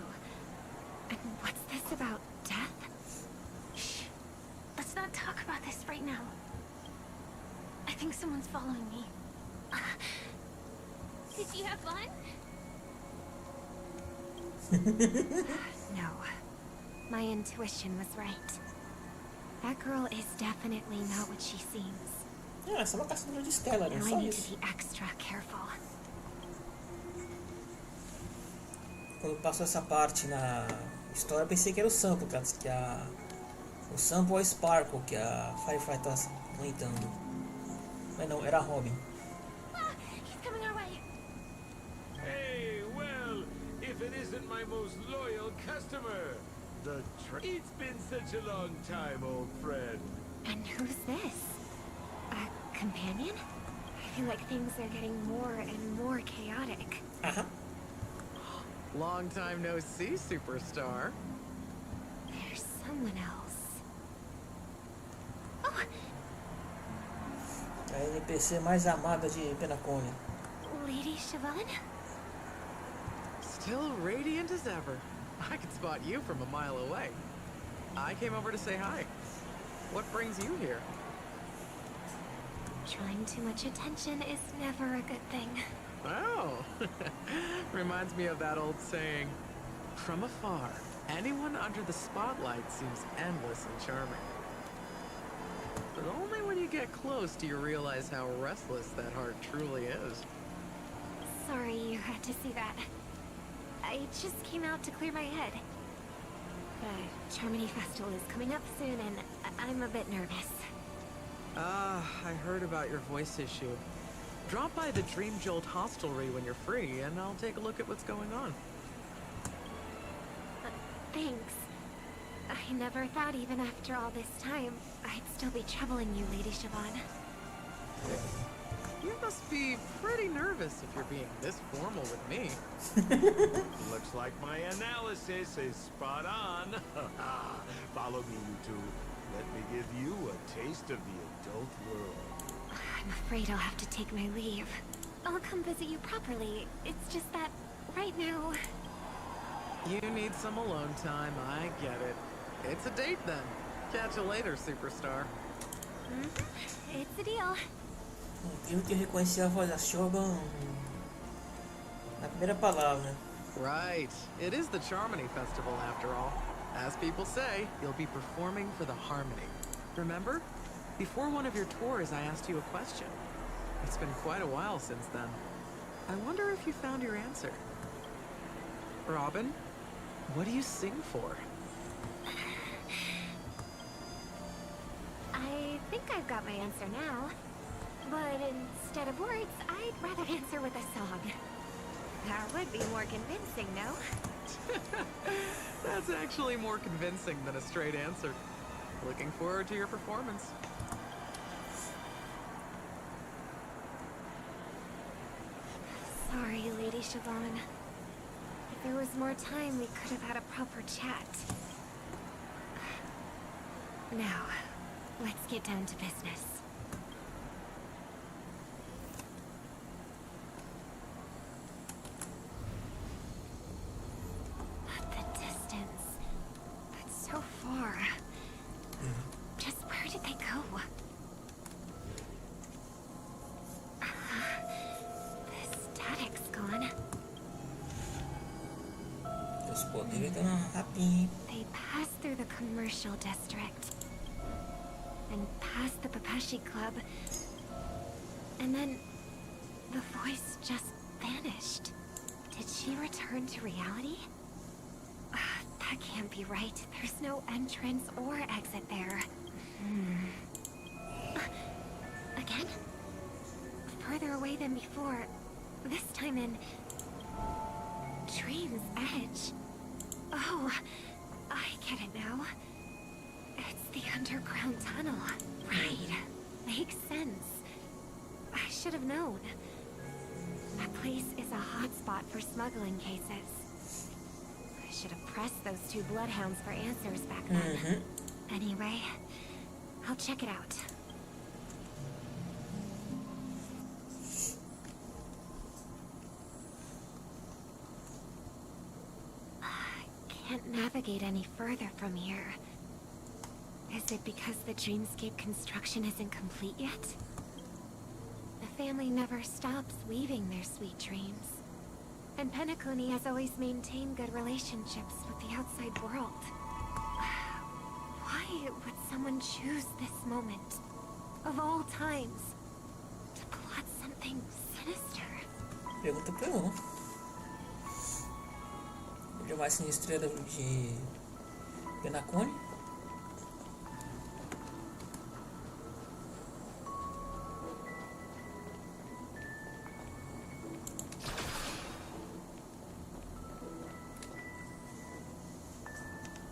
And what's this about death? Shh. Let's not talk about this right now. I think someone's following me. Did you have fun? No. My intuition was right. That girl is definitely not what she seems. É, essa é uma caçadora de estela, né? Now Só I need isso. to be extra careful. Quando passou essa parte na história, eu pensei que era o Sampo, o Sampo ou a Sparkle que a Firefly tá comentando. Mas não, era a Robin. He's coming our way. Hey, well, if it isn't my most loyal customer, it's been such a long time, old friend. And who's this? A companion? I feel like things are getting more and more chaotic. Long time no see, superstar. There's someone else. É a NPC mais amada de Penacone. Lady Siobhan? Still radiant as ever. I could spot you from a mile away. I came over to say hi. What brings you here? Drawing too much attention is never a good thing. Oh, reminds me of that old saying, from afar, anyone under the spotlight seems endless and charming. But only when you get close do you realize how restless that heart truly is. Sorry you had to see that. I just came out to clear my head. The Charmony Festival is coming up soon and I'm a bit nervous. I heard about your voice issue. Drop by the Dream Jolt hostelry when you're free, and I'll take a look at what's going on. Thanks. I never thought even after all this time, I'd still be troubling you, Lady Siobhan. You must be pretty nervous if you're being this formal with me. Looks like my analysis is spot on. Follow me, you two. Let me give you a taste of the adult world. I'm afraid I'll have to take my leave. I'll come visit you properly. It's just that, right now... You need some alone time, I get it. It's a date then. Catch you later, superstar. It's a deal. Incrível que eu reconheci a voz da Shogun na primeira palavra. Right. It is the Charmony Festival after all. As people say, you'll be performing for the Harmony. Remember? Before one of your tours, I asked you a question. It's been quite a while since then. I wonder if you found your answer. Robin, what do you sing for? I think I've got my answer now. But instead of words, I'd rather answer with a song. That would be more convincing, no? That's actually more convincing than a straight answer. Looking forward to your performance. Sorry, Lady Siobhan. If there was more time, we could have had a proper chat. Now, let's get down to business. But the distance... It's so far. Just where did they go? The static's gone. Os poderes estão rapidinho. They passed through the commercial district. And past the Papashi Club. And then... the voice just vanished. Did she return to reality? That can't be right. There's no entrance or exit there. Again? Further away than before. This time in... Dream's Edge. Oh, I get it now. It's the underground tunnel. Right. Makes sense. I should have known. That place is a hotspot for smuggling cases. I should have pressed those two bloodhounds for answers back then. Anyway, I'll check it out. Can't navigate any further from here. Is it because the dreamscape construction isn't complete yet? The family never stops weaving their sweet dreams. And Penacony has always maintained good relationships with the outside world. Why would someone choose this moment, of all times, to plot something sinister? Pergunta pra eu. Ele é mais sinistro de Penacony?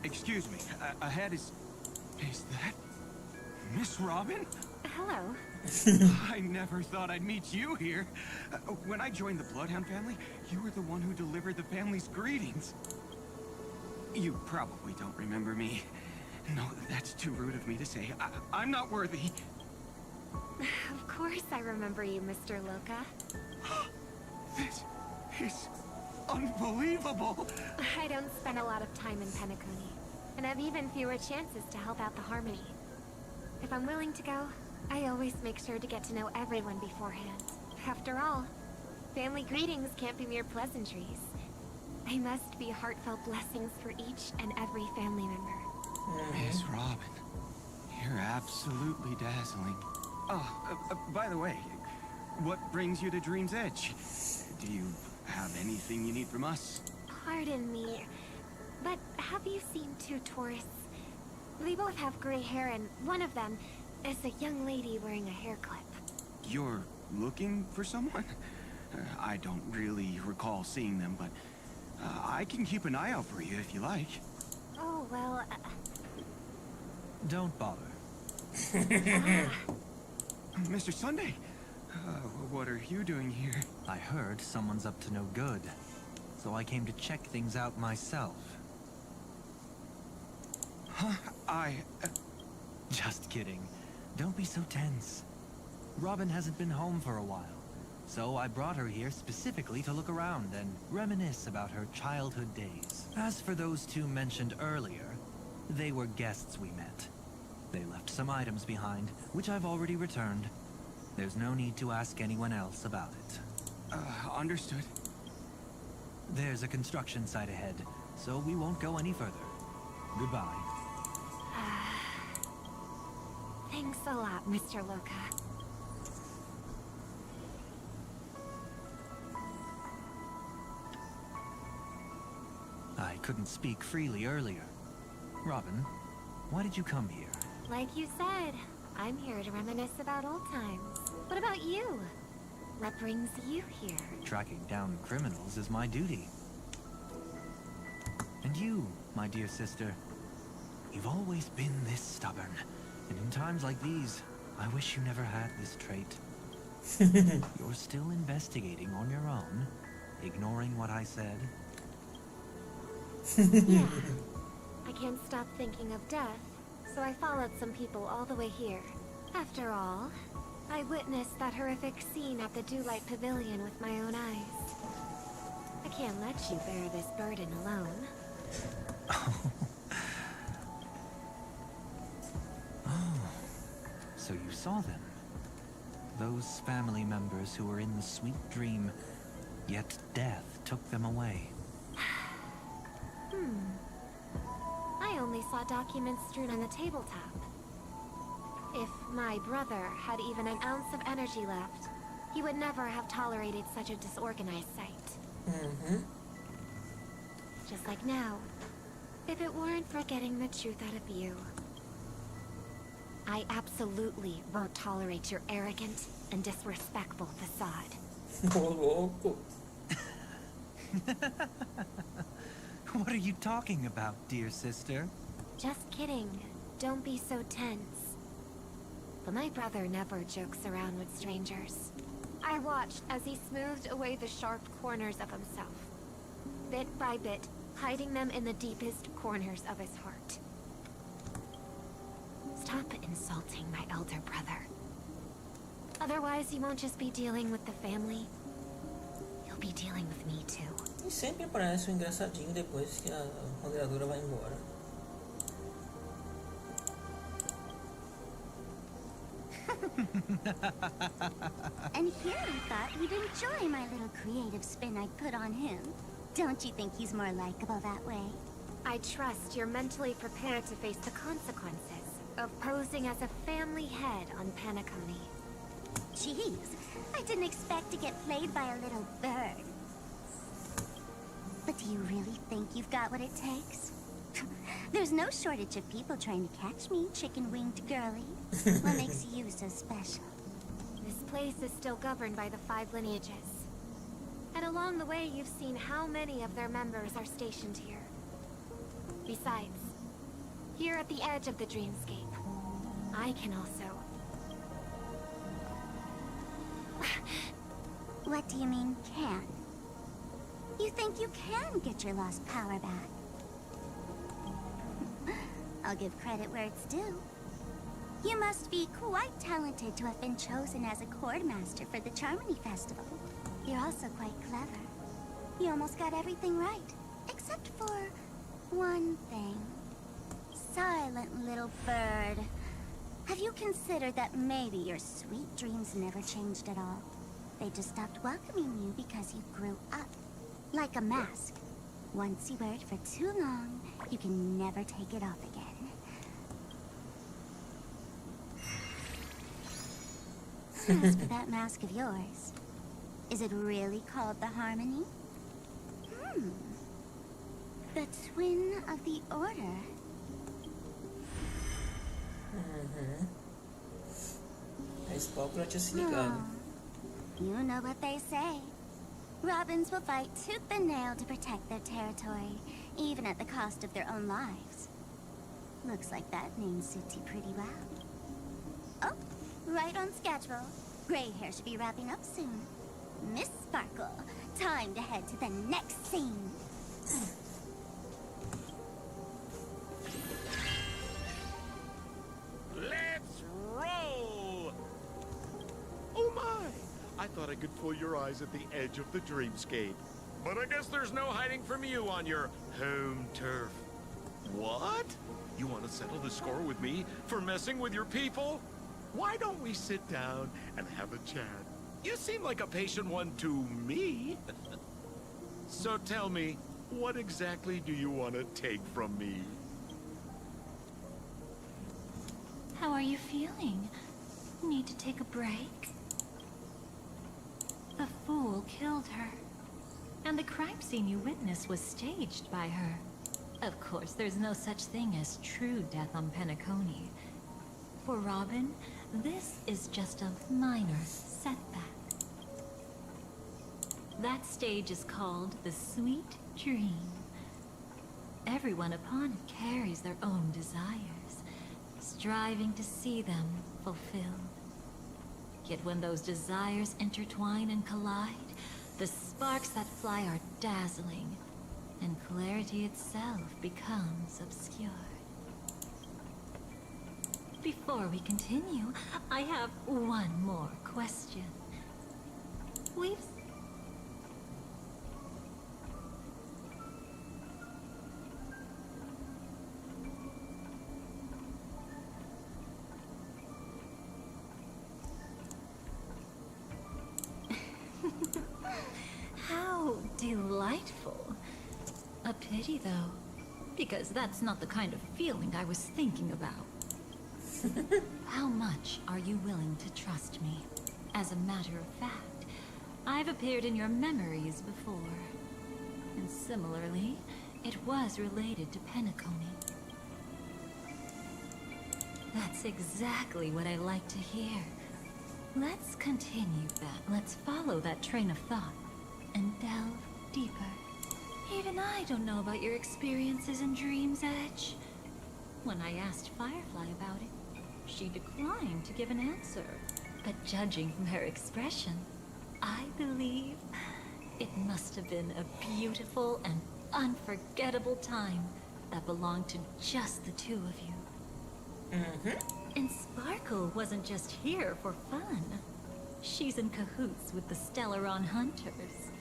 Excuse me, ahead is that Miss Robin? Hello. I never thought I'd meet you here. When I joined the Bloodhound family, you were the one who delivered the family's greetings. You probably don't remember me. No, that's too rude of me to say. I'm not worthy. Of course I remember you, Mr. Loca. This is unbelievable. I don't spend a lot of time in Penacony, and have even fewer chances to help out the Harmony. If I'm willing to go, I always make sure to get to know everyone beforehand. After all, family greetings can't be mere pleasantries. They must be heartfelt blessings for each and every family member. Miss Robin, you're absolutely dazzling. Oh, by the way, what brings you to Dream's Edge? Do you have anything you need from us? Pardon me, but have you seen two tourists? They both have gray hair, and one of them is a young lady wearing a hair clip. You're looking for someone? I don't really recall seeing them, but I can keep an eye out for you if you like. Oh, well... Don't bother. Mr. Sunday, what are you doing here? I heard someone's up to no good, so I came to check things out myself. Huh? Just kidding. Don't be so tense. Robin hasn't been home for a while, so I brought her here specifically to look around and reminisce about her childhood days. As for those two mentioned earlier, they were guests we met. They left some items behind, which I've already returned. There's no need to ask anyone else about it. Understood. There's a construction site ahead, so we won't go any further. Goodbye. Thanks a lot, Mr. Loca. I couldn't speak freely earlier. Robin, why did you come here? Like you said, I'm here to reminisce about old times. What about you? What brings you here? Tracking down criminals is my duty. And you, my dear sister, You've always been this stubborn, and in times like these, I wish you never had this trait. You're still investigating on your own, ignoring what I said? Yeah. I can't stop thinking of death, so I followed some people all the way here. After all, I witnessed that horrific scene at the Dewlight Pavilion with my own eyes. I can't let you bear this burden alone. Oh, so you saw them? Those family members who were in the sweet dream, yet death took them away. I only saw documents strewn on the tabletop. If my brother had even an ounce of energy left, he would never have tolerated such a disorganized sight. Just like now, if it weren't for getting the truth out of you. I absolutely won't tolerate your arrogant and disrespectful facade. What are you talking about, dear sister? Just kidding. Don't be so tense. But my brother never jokes around with strangers. I watched as he smoothed away the sharp corners of himself, bit by bit, hiding them in the deepest corners of his heart. Stop insulting my elder brother. Otherwise, you won't just be dealing with the family. You'll be dealing with me too. E sempre aparece um engraçadinho depois que a moderadora vai embora. And here I thought you'd enjoy my little creative spin I put on him. Don't you think he's more likable that way? I trust you're mentally prepared to face the consequences of posing as a family head on Penacony. Jeez, I didn't expect to get played by a little bird. But do you really think you've got what it takes? There's no shortage of people trying to catch me, chicken-winged girly. What makes you so special? This place is still governed by the 5 lineages. And along the way, you've seen how many of their members are stationed here. Besides, here at the edge of the dreamscape, I can also... What do you mean, can? You think you can get your lost power back? I'll give credit where it's due. You must be quite talented to have been chosen as a Chordmaster for the Charmony Festival. You're also quite clever. You almost got everything right, except for one thing. Silent little bird. Have you considered that maybe your sweet dreams never changed at all? They just stopped welcoming you because you grew up. Like a mask. Once you wear it for too long, you can never take it off again. As for that mask of yours, is it really called the Harmony? The Twin of the Order. A Spock já tinha se ligado. You know what they say. Robins will fight tooth and nail to protect their territory, even at the cost of their own lives. Looks like that name suits you pretty well. Oh, right on schedule. Gray hair should be wrapping up soon. Miss Sparkle, time to head to the next scene. Let's roll! Oh my! I thought I could fool your eyes at the edge of the dreamscape. But I guess there's no hiding from you on your home turf. What? You want to settle the score with me for messing with your people? Why don't we sit down and have a chat? You seem like a patient one to me. So tell me, what exactly do you want to take from me? How are you feeling? Need to take a break? The fool killed her. And the crime scene you witnessed was staged by her. Of course, there's no such thing as true death on Penacony. For Robin, this is just a minor setback. That stage is called the Sweet Dream. Everyone upon it carries their own desires, striving to see them fulfilled. Yet when those desires intertwine and collide, the sparks that fly are dazzling, and clarity itself becomes obscured. Before we continue, I have one more question. We've... How delightful. A pity, though, because that's not the kind of feeling I was thinking about. How much are you willing to trust me? As a matter of fact, I've appeared in your memories before. And similarly, it was related to Penacony. That's exactly what I like to hear. Let's continue that. Let's follow that train of thought and delve deeper. Even I don't know about your experiences in Dream's Edge. When I asked Firefly about it, she declined to give an answer. But judging from her expression, I believe it must have been a beautiful and unforgettable time that belonged to just the two of you. And Sparkle wasn't just here for fun. She's in cahoots with the Stellaron Hunters.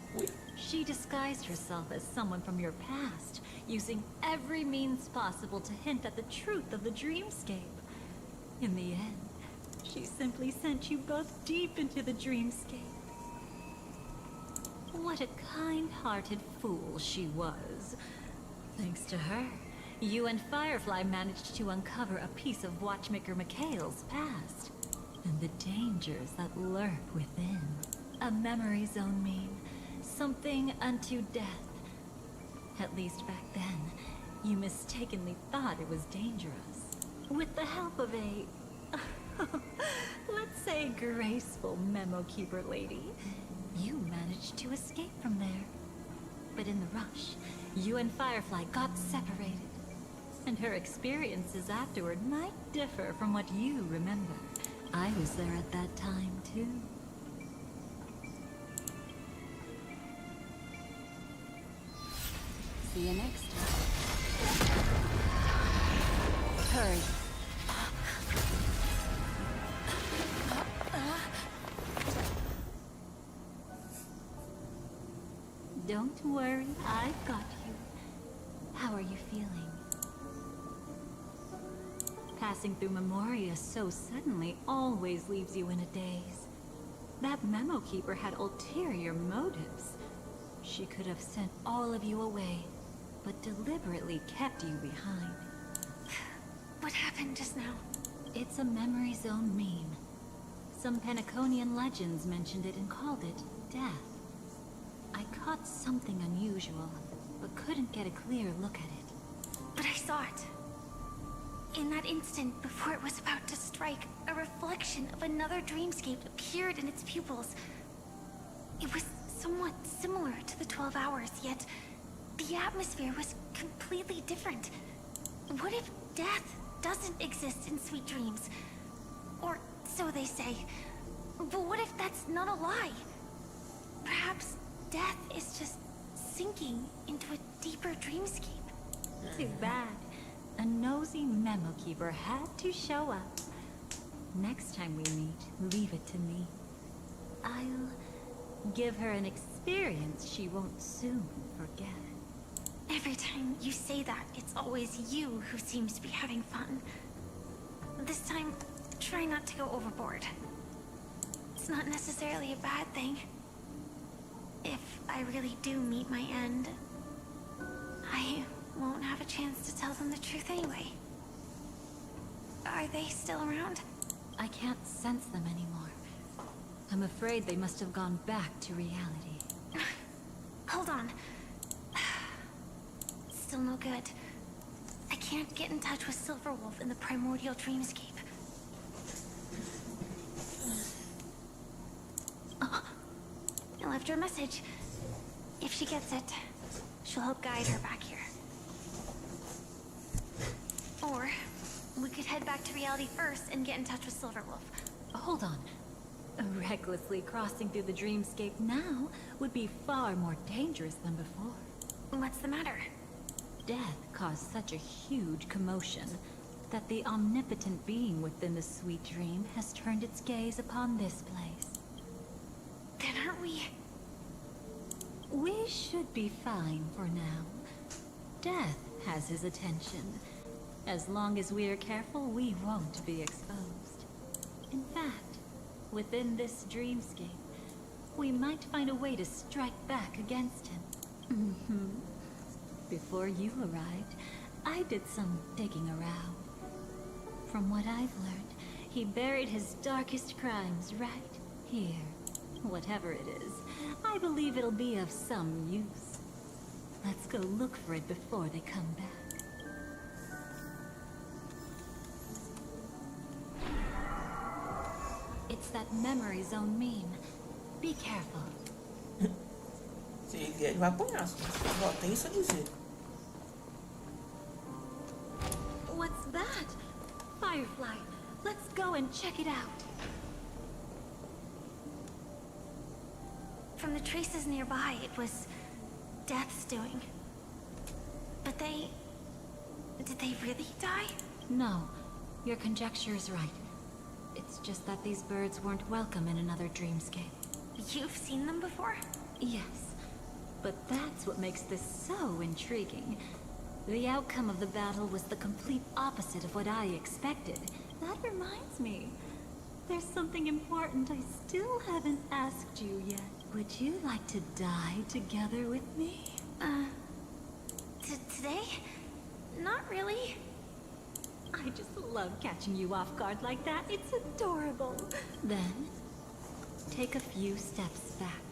She disguised herself as someone from your past, using every means possible to hint at the truth of the dreamscape. In the end, she simply sent you both deep into the dreamscape. What a kind-hearted fool she was. Thanks to her, you and Firefly managed to uncover a piece of Watchmaker Mikhail's past, and the dangers that lurk within. A memory zone mean something unto death. At least back then, you mistakenly thought it was dangerous. With the help of a, let's say, graceful memo keeper lady, you managed to escape from there. But in the rush, you and Firefly got separated. And her experiences afterward might differ from what you remember. I was there at that time, too. See you next time. Hurry. Don't worry, I've got you. How are you feeling? Passing through Memoria so suddenly always leaves you in a daze. That memo keeper had ulterior motives. She could have sent all of you away, but deliberately kept you behind. What happened just now? It's a memory zone meme. Some Penaconian legends mentioned it and called it death. I caught something unusual, but couldn't get a clear look at it. But I saw it. In that instant, before it was about to strike, a reflection of another dreamscape appeared in its pupils. It was somewhat similar to the 12 hours, yet the atmosphere was completely different. What if death doesn't exist in sweet dreams? Or so they say. But what if that's not a lie? Perhaps death is just sinking into a deeper dreamscape. Too bad. A nosy memo keeper had to show up. Next time we meet, leave it to me. I'll give her an experience she won't soon forget. Every time you say that, it's always you who seems to be having fun. This time, try not to go overboard. It's not necessarily a bad thing. If I really do meet my end, I won't have a chance to tell them the truth anyway. Are they still around? I can't sense them anymore. I'm afraid they must have gone back to reality. Hold on. Still no good. I can't get in touch with Silverwolf in the primordial dreamscape. Oh, I left her a message. If she gets it, she'll help guide her back here. Or head back to reality first and get in touch with Silverwolf. Hold on. Recklessly crossing through the dreamscape now would be far more dangerous than before. What's the matter? Death caused such a huge commotion that the omnipotent being within the sweet dream has turned its gaze upon this place. Then aren't we... We should be fine for now. Death has his attention. As long as we are careful, we won't be exposed. In fact, within this dreamscape, we might find a way to strike back against him. Before you arrived, I did some digging around. From what I've learned, he buried his darkest crimes right here. Whatever it is, I believe it'll be of some use. Let's go look for it before they come back. It's that memory zone meme. Be careful. Se ele vier, ele vai apanhar. Só tem isso a dizer. What's that? Firefly. Let's go and check it out. From the traces nearby, it was Death's doing. But they... Did they really die? No, your conjecture is right. It's just that these birds weren't welcome in another dreamscape. You've seen them before? Yes, but that's what makes this so intriguing. The outcome of the battle was the complete opposite of what I expected. That reminds me. There's something important I still haven't asked you yet. Would you like to die together with me? Today? Not really. I just love catching you off guard like that. It's adorable. Then, take a few steps back.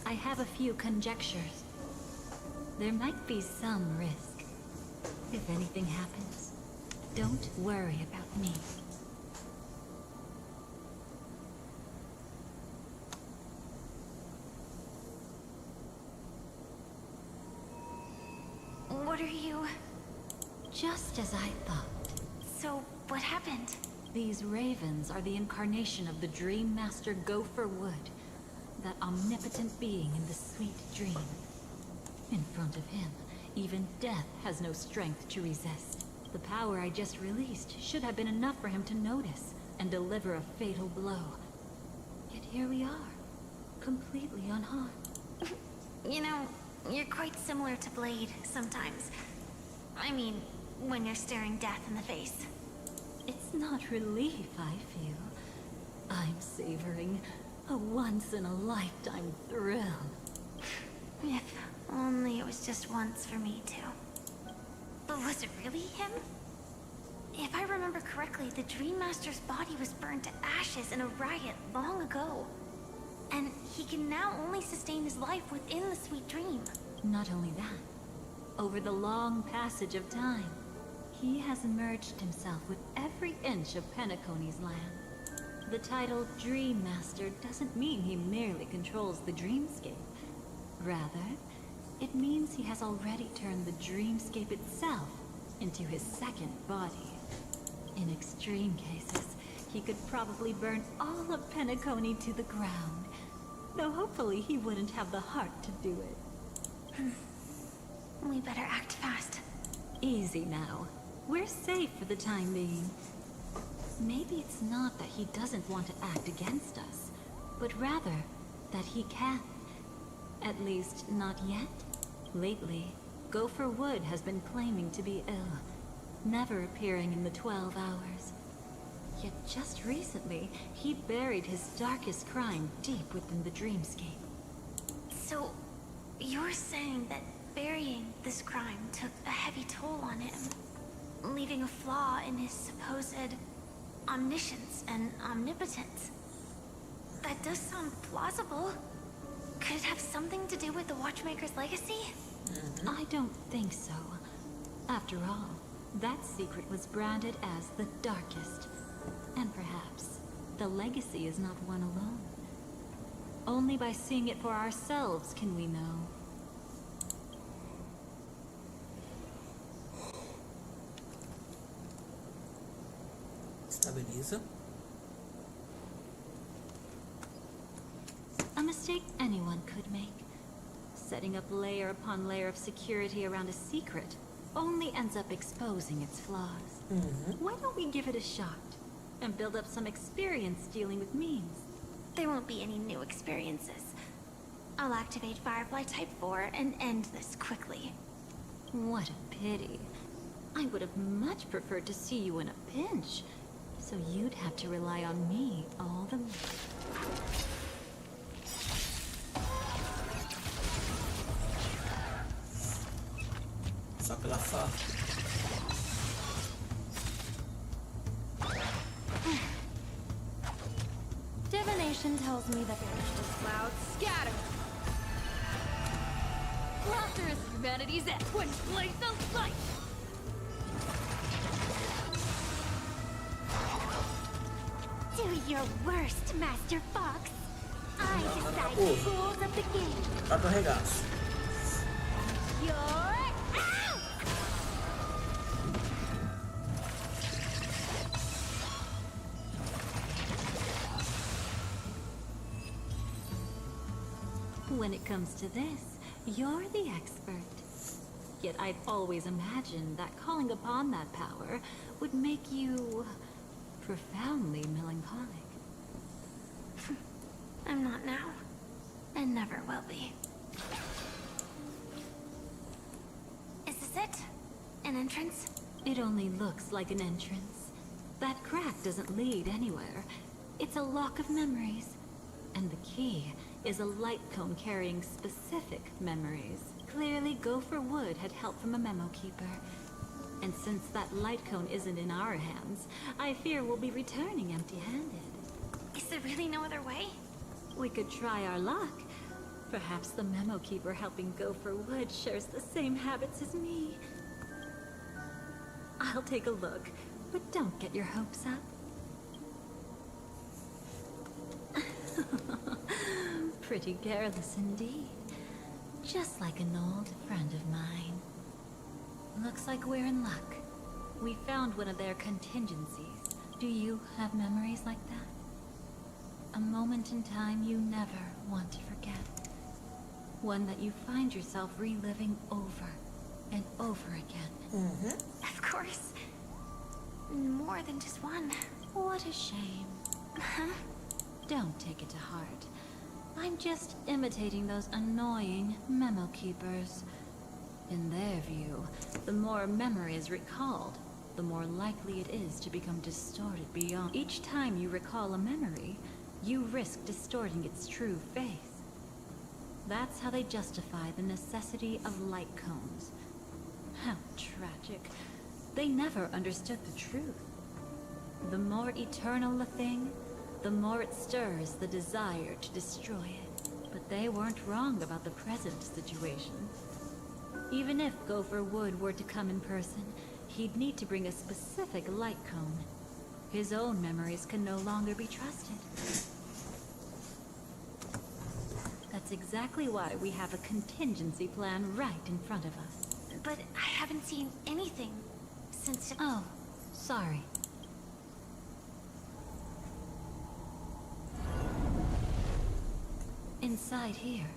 I have a few conjectures. There might be some risk. If anything happens, don't worry about me. What are you... Just as I thought. So, what happened? These ravens are the incarnation of the Dream Master Gopher Wood, that omnipotent being in the sweet dream. In front of him, even death has no strength to resist. The power I just released should have been enough for him to notice and deliver a fatal blow. Yet here we are, completely unharmed. You know, you're quite similar to Blade sometimes. I mean, when you're staring death in the face. It's not relief I feel. I'm savoring a once-in-a-lifetime thrill. If only it was just once for me too. But was it really him? If I remember correctly, the Dream Master's body was burned to ashes in a riot long ago. And he can now only sustain his life within the sweet dream. Not only that, over the long passage of time, he has merged himself with every inch of Penacony's land. The title Dream Master doesn't mean he merely controls the dreamscape. Rather, it means he has already turned the dreamscape itself into his second body. In extreme cases, he could probably burn all of Penacony to the ground. Though hopefully he wouldn't have the heart to do it. We better act fast. Easy now. We're safe for the time being. Maybe it's not that he doesn't want to act against us, but rather that he can. At least, not yet. Lately, Gopher Wood has been claiming to be ill, never appearing in the 12 hours. Yet just recently, he buried his darkest crime deep within the dreamscape. So, you're saying that burying this crime took a heavy toll on him, leaving a flaw in his supposed omniscience and omnipotence. That does sound plausible. Could it have something to do with the Watchmaker's legacy? I don't think so. After all, that secret was branded as the darkest. And perhaps, the legacy is not one alone. Only by seeing it for ourselves can we know. Estabiliza. A mistake anyone could make. Setting up layer upon layer of security around a secret only ends up exposing its flaws. Why don't we give it a shot and build up some experience dealing with memes? There won't be any new experiences. I'll activate Firefly Type 4 and end this quickly. What a pity. I would have much preferred to see you in a pinch, so you'd have to rely on me all the more. Só pela faca. Divination tells me that there's clouds scatter. Laughter is humanity's end when place of light. Do your worst, Master Fox. I decide the rules of the game. Tá pro regaço. You're out! When it comes to this, you're the expert. Yet I'd always imagined that calling upon that power would make you profoundly melancholic. I'm not now, and never will be. Is this it? An entrance? It only looks like an entrance. That crack doesn't lead anywhere. It's a lock of memories. And the key is a light cone carrying specific memories. Clearly, Gopher Wood had help from a memo keeper. And since that light cone isn't in our hands, I fear we'll be returning empty-handed. Is there really no other way? We could try our luck. Perhaps the memo keeper helping Gopher Wood shares the same habits as me. I'll take a look, but don't get your hopes up. Pretty careless indeed. Just like an old friend of mine. Looks like we're in luck. We found one of their contingencies. Do you have memories like that? A moment in time you never want to forget. One that you find yourself reliving over and over again. Of course. More than just one. What a shame. Don't take it to heart. I'm just imitating those annoying memo keepers. In their view, the more memory is recalled, the more likely it is to become distorted beyond. Each time you recall a memory, you risk distorting its true face. That's how they justify the necessity of light cones. How tragic. They never understood the truth. The more eternal a thing, the more it stirs the desire to destroy it. But they weren't wrong about the present situation. Even if Gopher Wood were to come in person, he'd need to bring a specific light cone. His own memories can no longer be trusted. That's exactly why we have a contingency plan right in front of us. But I haven't seen anything since... Oh, sorry. Inside here,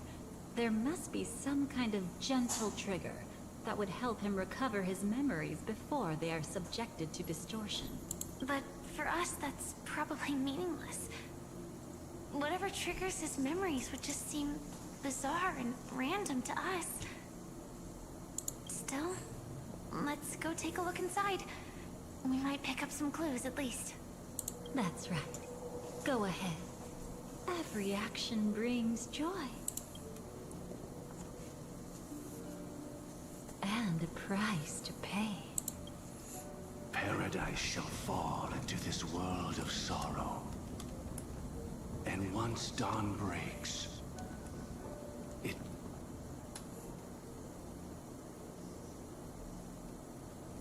there must be some kind of gentle trigger that would help him recover his memories before they are subjected to distortion. But for us, that's probably meaningless. Whatever triggers his memories would just seem bizarre and random to us. Still, let's go take a look inside. We might pick up some clues at least. That's right. Go ahead. Every action brings joy. And a price to pay. Paradise shall fall into this world of sorrow. And once dawn breaks, it...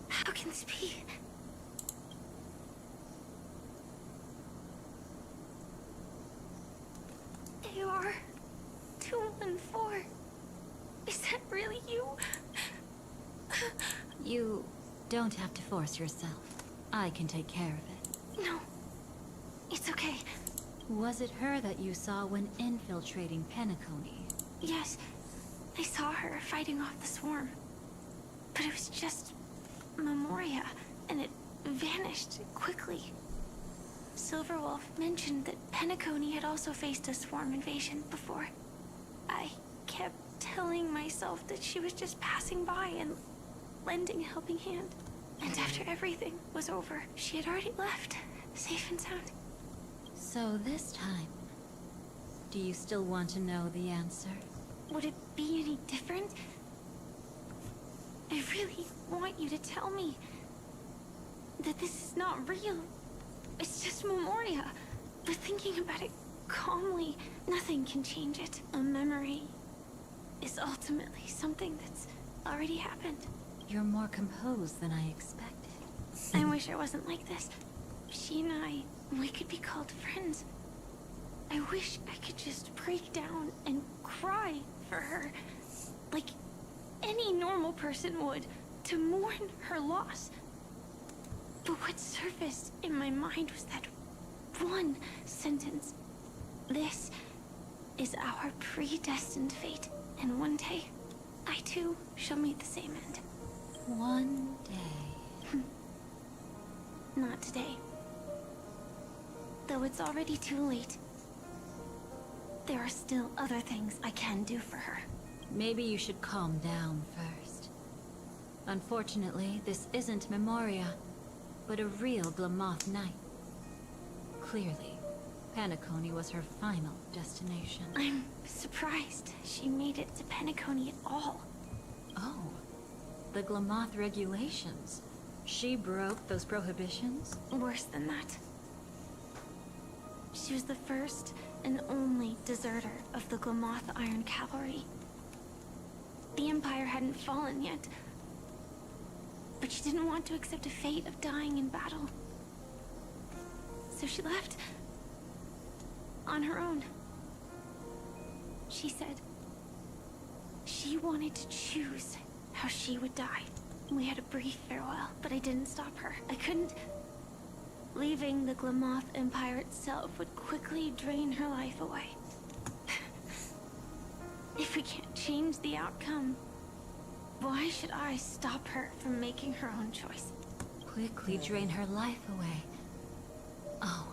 How can this be? AR 214. Is that really you? You don't have to force yourself. I can take care of it. No. It's okay. Was it her that you saw when infiltrating Penacony? Yes. I saw her fighting off the swarm. But it was just Memoria, and it vanished quickly. Silverwolf mentioned that Penacony had also faced a swarm invasion before. I kept telling myself that she was just passing by and lending a helping hand. And after everything was over, she had already left, safe and sound. So this time, do you still want to know the answer? Would it be any different? I really want you to tell me that this is not real. It's just Memoria. But thinking about it calmly, nothing can change it. A memory is ultimately something that's already happened. You're more composed than I expected. I wish I wasn't like this. She and I, we could be called friends. I wish I could just break down and cry for her, like any normal person would, to mourn her loss. But what surfaced in my mind was that one sentence. This is our predestined fate, and one day, I too shall meet the same end. One day. Not today. Though it's already too late. There are still other things I can do for her. Maybe you should calm down first. Unfortunately, this isn't Memoria, but a real Glamoth Knight. Clearly, Penacony was her final destination. I'm surprised she made it to Penacony at all. Oh, the Glamoth regulations. She broke those prohibitions? Worse than that. She was the first and only deserter of the Glamoth Iron Cavalry. The Empire hadn't fallen yet, but she didn't want to accept a fate of dying in battle. So she left on her own. She said she wanted to choose how she would die. We had a brief farewell, but I didn't stop her. I couldn't. Leaving the Glamoth Empire itself would quickly drain her life away. If we can't change the outcome, why should I stop her from making her own choice? Quickly drain her life away. Oh,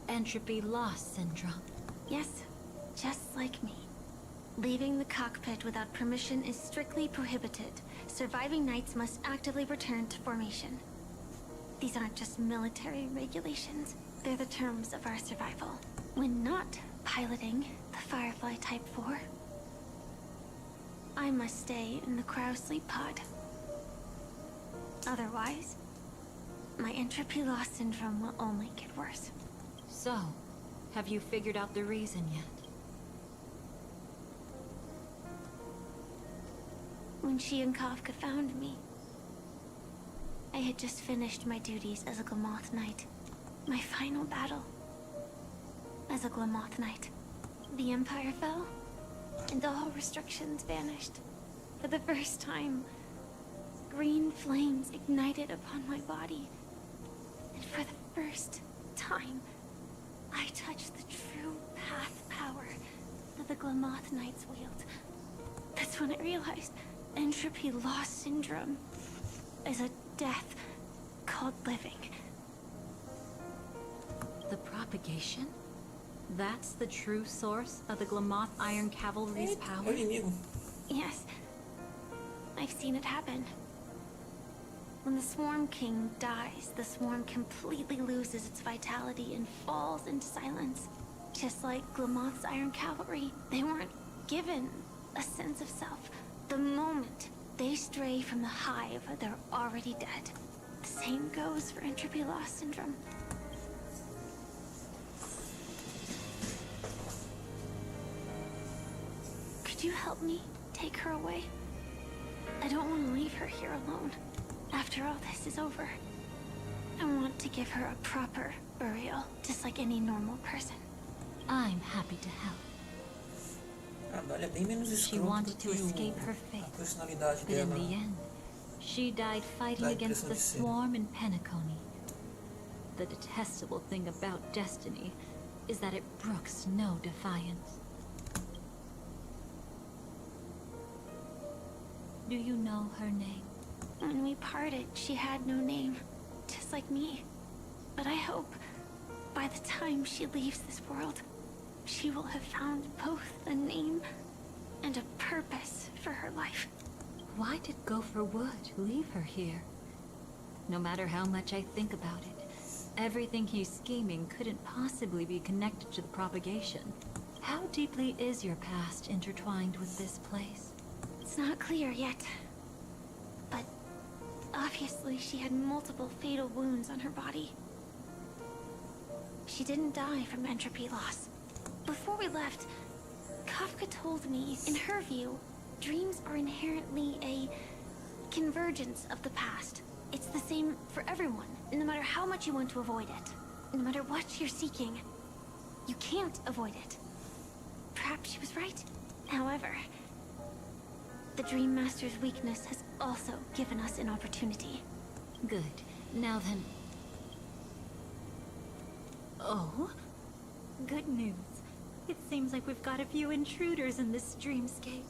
entropy loss syndrome. Yes, just like me. Leaving the cockpit without permission is strictly prohibited. Surviving knights must actively return to formation. These aren't just military regulations. They're the terms of our survival. When not piloting the Firefly Type 4, I must stay in the Crow Sleep Pod. Otherwise, my entropy loss syndrome will only get worse. So, have you figured out the reason yet? When she and Kafka found me, I had just finished my duties as a Glamoth Knight. My final battle as a Glamoth Knight. The Empire fell, and all restrictions vanished. For the first time, green flames ignited upon my body. And for the first time, I touched the true path power that the Glamoth Knights wield. That's when I realized entropy loss syndrome is a death called living. The propagation? That's the true source of the Glamoth Iron Cavalry's power? Yes. I've seen it happen. When the Swarm King dies, the Swarm completely loses its vitality and falls into silence. Just like Glamoth's Iron Cavalry, they weren't given a sense of self. The moment they stray from the hive, they're already dead. The same goes for entropy loss syndrome. Could you help me take her away? I don't want to leave her here alone. After all this is over, I want to give her a proper burial, just like any normal person. I'm happy to help. Ela é bem menos She escrota wanted do to que escape her a fate, personalidade but in dela. the end, she died fighting Dá a against impressão the de ser. swarm in Penacony. The detestable thing about destiny is that it brooks no defiance. Do you know her name? When we parted, she had no name, just like me. But I hope, by the time she leaves this world, she will have found both a name and a purpose for her life. Why did Gopher Wood leave her here? No matter how much I think about it, everything he's scheming couldn't possibly be connected to the propagation. How deeply is your past intertwined with this place? It's not clear yet. But obviously she had multiple fatal wounds on her body. She didn't die from entropy loss. Before we left, Kafka told me, in her view, dreams are inherently a convergence of the past. It's the same for everyone, no matter how much you want to avoid it. No matter what you're seeking, you can't avoid it. Perhaps she was right. However, the Dream Master's weakness has also given us an opportunity. Good. Now then... Oh? Good news. It seems like we've got a few intruders in this dreamscape.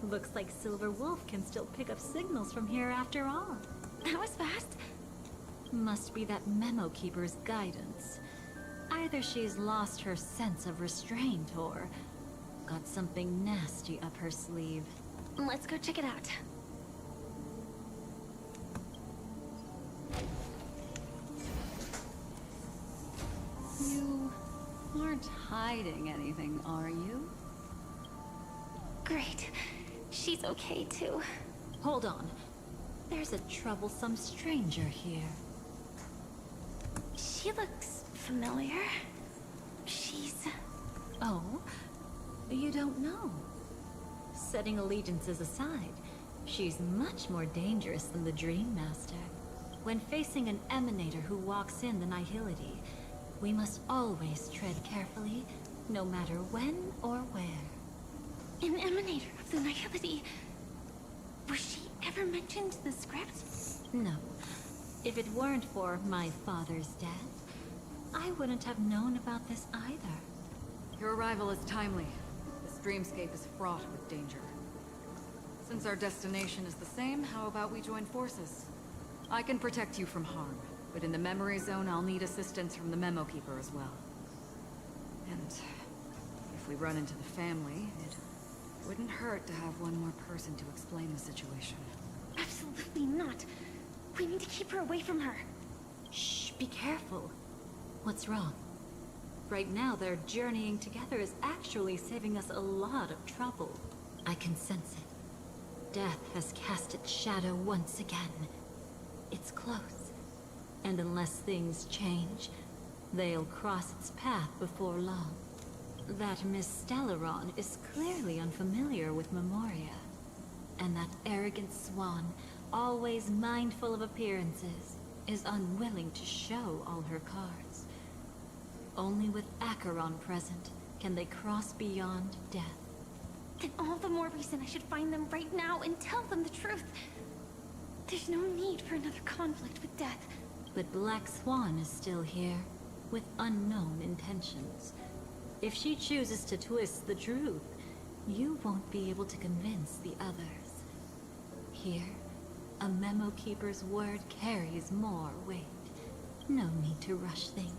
Looks like Silver Wolf can still pick up signals from here after all. That was fast. Must be that Memo Keeper's guidance. Either she's lost her sense of restraint or got something nasty up her sleeve. Let's go check it out. You aren't hiding anything, are you? Great. She's okay too. Hold on. There's a troublesome stranger here. She looks familiar. She's... Oh? You don't know? Setting allegiances aside, she's much more dangerous than the Dream Master. When facing an emanator who walks in the nihility, we must always tread carefully, no matter when or where. An emanator of the nihility. Was she ever mentioned in the script? No. If it weren't for my father's death, I wouldn't have known about this either. Your arrival is timely. This dreamscape is fraught with danger. Since our destination is the same, how about we join forces? I can protect you from harm, but in the memory zone I'll need assistance from the Memo Keeper as well. And if we run into the family, it wouldn't hurt to have one more person to explain the situation. Absolutely not. We need to keep her away from her. Shh, be careful. What's wrong? Right now, their journeying together is actually saving us a lot of trouble. I can sense it. Death has cast its shadow once again. It's close. And unless things change, they'll cross its path before long. That Miss Stellaron is clearly unfamiliar with Memoria. And that arrogant swan, always mindful of appearances, is unwilling to show all her cards. Only with Acheron present can they cross beyond death. Then all the more reason I should find them right now and tell them the truth. There's no need for another conflict with death. But Black Swan is still here, with unknown intentions. If she chooses to twist the truth, you won't be able to convince the others. Here, a Memo Keeper's word carries more weight. No need to rush things.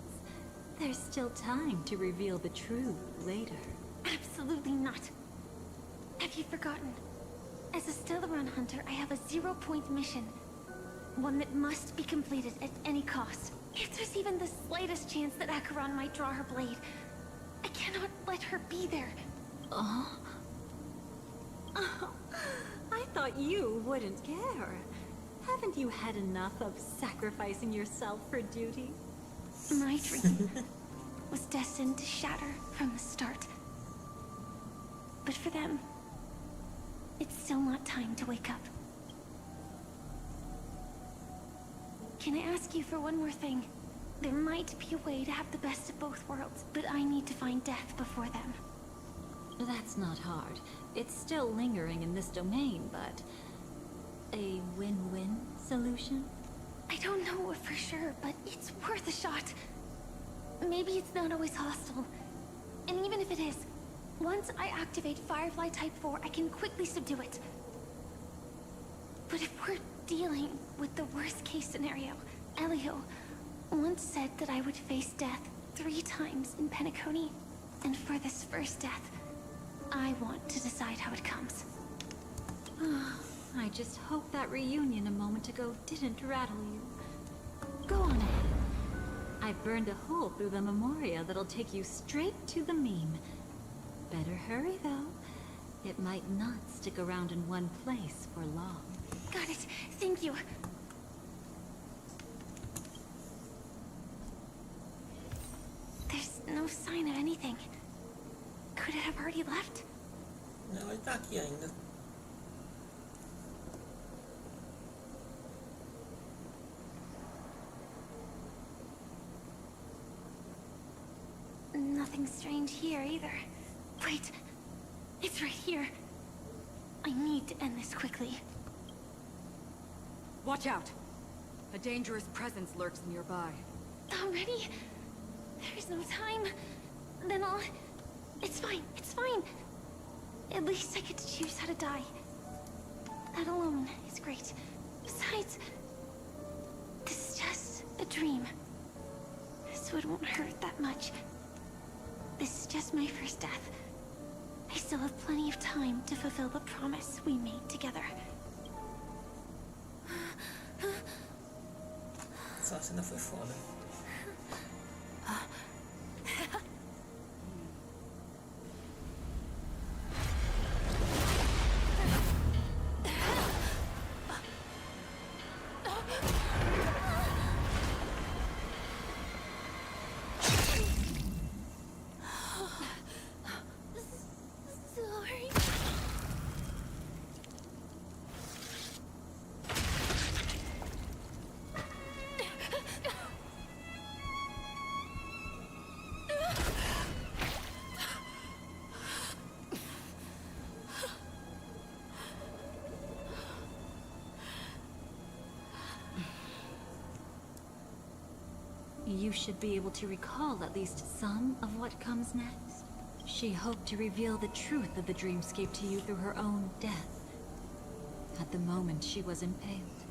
There's still time to reveal the truth later. Absolutely not. Have you forgotten? As a Stellaron hunter, I have a 0-point mission. One that must be completed at any cost. If there's even the slightest chance that Acheron might draw her blade, I cannot let her be there. Oh? I thought you wouldn't care. Haven't you had enough of sacrificing yourself for duty? My dream was destined to shatter from the start. But for them, it's still not time to wake up. Can I ask you for one more thing? There might be a way to have the best of both worlds, but I need to find death before them. That's not hard. It's still lingering in this domain, but... a win-win solution? I don't know if her sure, but it's worth a shot. Maybe it's not always hostile. And even if it is, once I activate Firefly Type 4, I can quickly subdue it. But if we're dealing with the worst case scenario, Elio once said that I would face death 3 times in Penacony. And for this first death, I want to decide how it comes. I just hope that reunion a moment ago didn't rattle you. Go on ahead. I burned a hole through the Memoria that'll take you straight to the meme. Better hurry, though. It might not stick around in one place for long. Got it. Thank you. There's no sign of anything. Could it have already left? Não, ele tá aqui ainda. Nothing strange here either. Wait, it's right here. I need to end this quickly. Watch out! A dangerous presence lurks nearby. Already? There's no time. Then I'll... It's fine, it's fine. At least I get to choose how to die. That alone is great. Besides, this is just a dream. So it won't hurt that much. This is just my first death. I still have plenty of time to fulfill the promise we made together. Essa cena foi foda. Sorry. You should be able to recall at least some of what comes next. She hoped to reveal the truth of the dreamscape to you through her own death. At the moment she was impaled,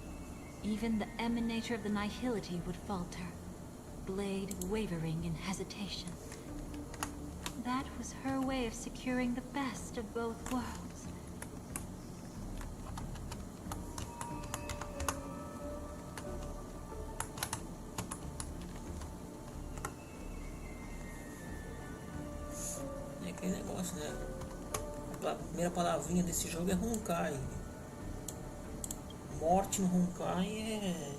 even the emanator of the nihility would falter, blade wavering in hesitation. That was her way of securing the best of both worlds. É aquele negócio, né? A primeira palavrinha desse jogo é Honkai. Morte no Honkai é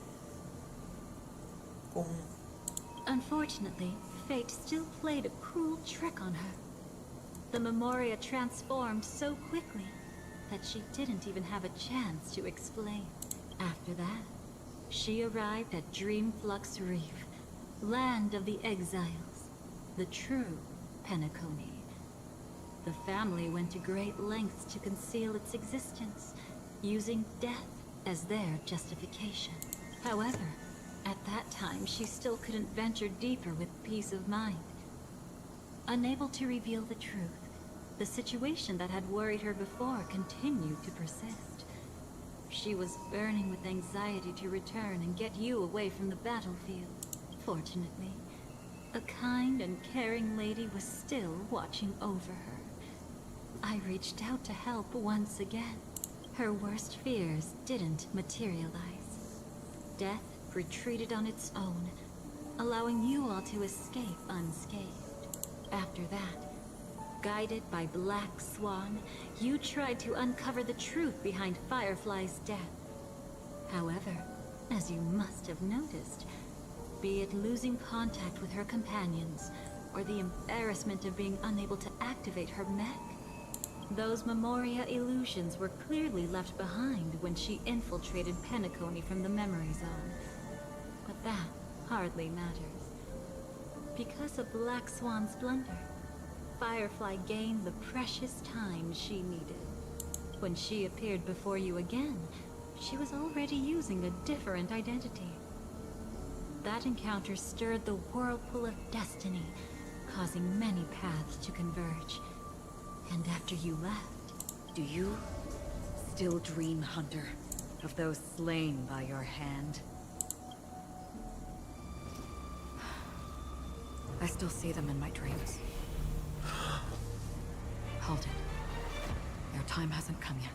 comum. Unfortunately, fate still played a cruel trick on her. The Memoria transformed so quickly that she didn't even have a chance to explain. After that, she arrived at Dreamflux Reef, land of the exiles, the true Penacony. The family went to great lengths to conceal its existence, using death as their justification. However, at that time, she still couldn't venture deeper with peace of mind. Unable to reveal the truth, the situation that had worried her before continued to persist. She was burning with anxiety to return and get you away from the battlefield. Fortunately, a kind and caring lady was still watching over her. I reached out to help once again. Her worst fears didn't materialize. Death retreated on its own, allowing you all to escape unscathed. After that, guided by Black Swan, you tried to uncover the truth behind Firefly's death. However, as you must have noticed, be it losing contact with her companions, or the embarrassment of being unable to activate her mech, those Memoria illusions were clearly left behind when she infiltrated Penacony from the memory zone. But that hardly matters. Because of Black Swan's blunder, Firefly gained the precious time she needed. When she appeared before you again, she was already using a different identity. that encounter stirred the whirlpool of destiny, causing many paths to converge. And after you left... Do you still dream, Hunter, of those slain by your hand? I still see them in my dreams. Hold it. Your time hasn't come yet.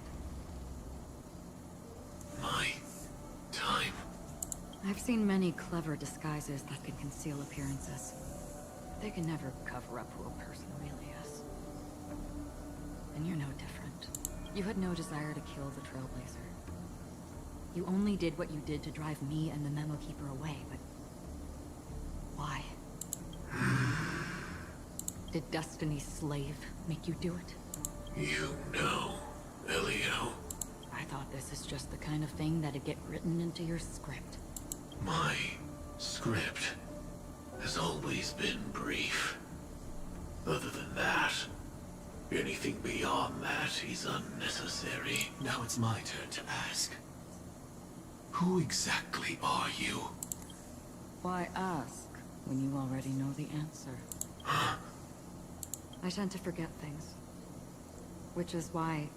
My time? I've seen many clever disguises that can conceal appearances. They can never cover up who a person really is. And you're no different. You had no desire to kill the Trailblazer. You only did what you did to drive me and the Memo Keeper away, but... why? Did Destiny's slave make you do it? You know, Elio. I thought this is just the kind of thing that'd get written into your script. My script has always been brief. Other than that, anything beyond that is unnecessary. Now it's my turn to ask. Who exactly are you? Why ask when you already know the answer? I tend to forget things. Which is why,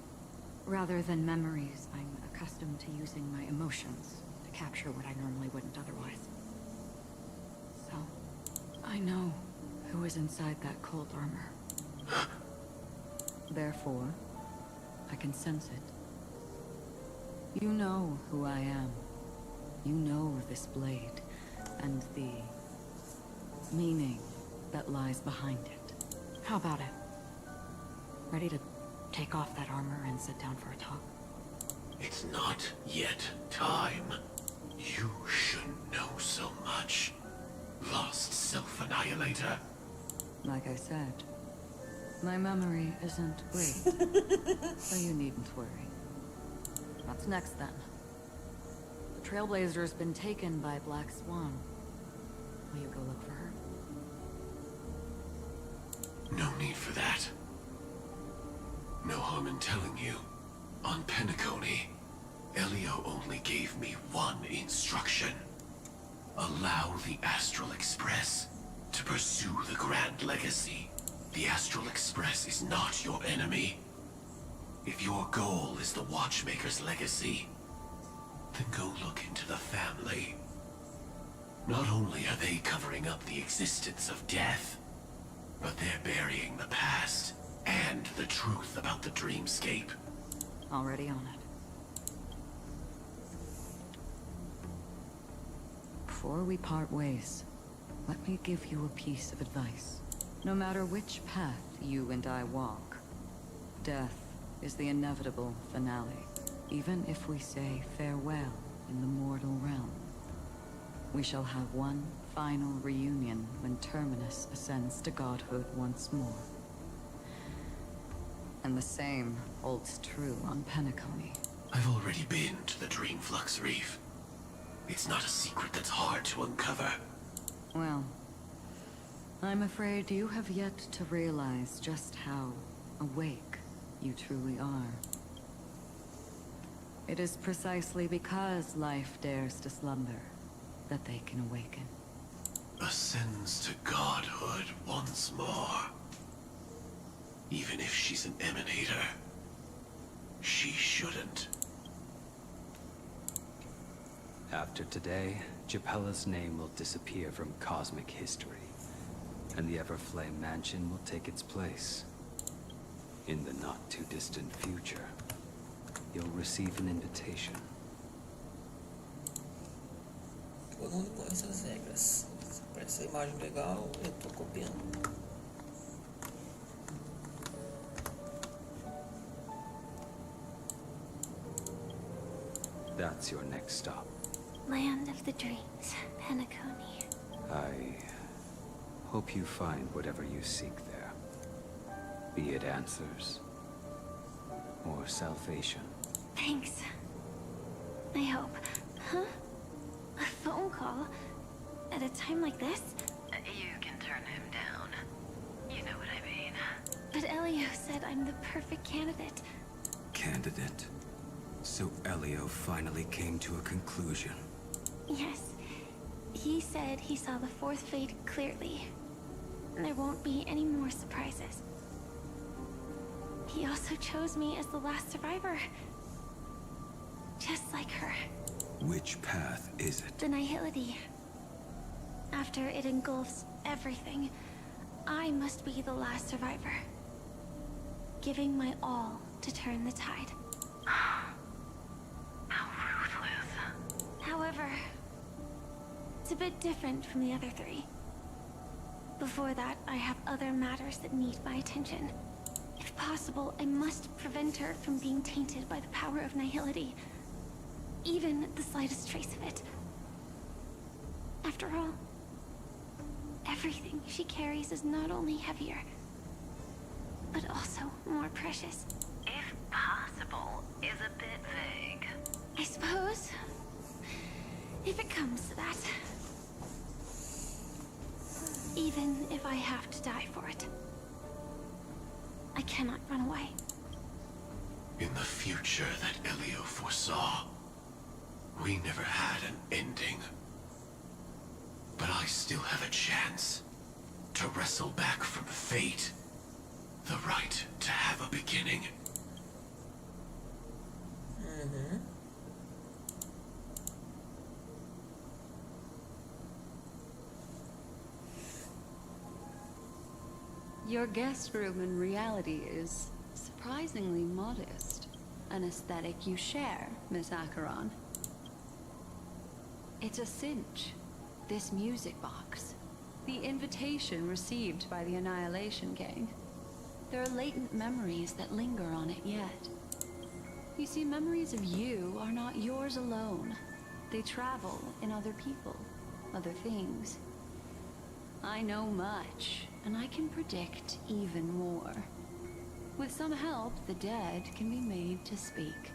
rather than memories, I'm accustomed to using my emotions to capture what I normally wouldn't otherwise. So, I know who is inside that cold armor. Therefore, I can sense it. You know who I am. You know this blade, and the meaning that lies behind it. How about it? Ready to take off that armor and sit down for a talk? It's not yet time. You shouldn't know so much. Lost self-annihilator. Like I said, my memory isn't great, so you needn't worry. What's next then? The Trailblazer's been taken by Black Swan. Will you go look for her? No need for that. No harm in telling you. On Penacony, Elio only gave me one instruction. Allow the Astral Express to pursue the Grand Legacy. The Astral Express is not your enemy. If your goal is the Watchmaker's legacy, then go look into the family. Not only are they covering up the existence of death, but they're burying the past and the truth about the dreamscape. Already on it. Before we part ways, let me give you a piece of advice. No matter which path you and I walk, death is the inevitable finale. Even if we say farewell in the mortal realm, we shall have one final reunion when Terminus ascends to godhood once more. And the same holds true on Penacony. I've already been to the Dreamflux Reef. It's not a secret that's hard to uncover. Well, I'm afraid you have yet to realize just how awake you truly are. It is precisely because life dares to slumber that they can awaken. Ascends to godhood once more. Even if she's an emanator, she shouldn't. After today, Japella's name will disappear from cosmic history, and the Everflame Mansion will take its place. In the not-too-distant future, you'll receive an invitation. Todo mundo conhece as regras. Parece essa imagem legal, eu tô copiando. That's your next stop. Land of the Dreams, Penacony. I hope you find whatever you seek there. Be it answers or salvation. Thanks. I hope. Huh? A phone call? At a time like this? You can turn him down. You know what I mean. But Elio said I'm the perfect candidate. Candidate? So Elio finally came to a conclusion. Yes. He said he saw the fourth fate clearly. There won't be any more surprises. He also chose me as the last survivor. Just like her. Which path is it? The Nihility. After it engulfs everything, I must be the last survivor. Giving my all to turn the tide. How ruthless. However, it's a bit different from the other three. Before that, I have other matters that need my attention. If possible, I must prevent her from being tainted by the power of Nihility. Even the slightest trace of it. After all, everything she carries is not only heavier, but also more precious. If possible is a bit vague. I suppose, if it comes to that. Even if I have to die for it. I cannot run away. In the future that Elio foresaw, we never had an ending. But I still have a chance to wrestle back from fate the right to have a beginning. Your guest room in reality is surprisingly modest. An aesthetic you share, Miss Acheron. It's a cinch. This music box. The invitation received by the Annihilation Gang. There are latent memories that linger on it yet. You see, memories of you are not yours alone. They travel in other people, other things. I know much, and I can predict even more. With some help, the dead can be made to speak.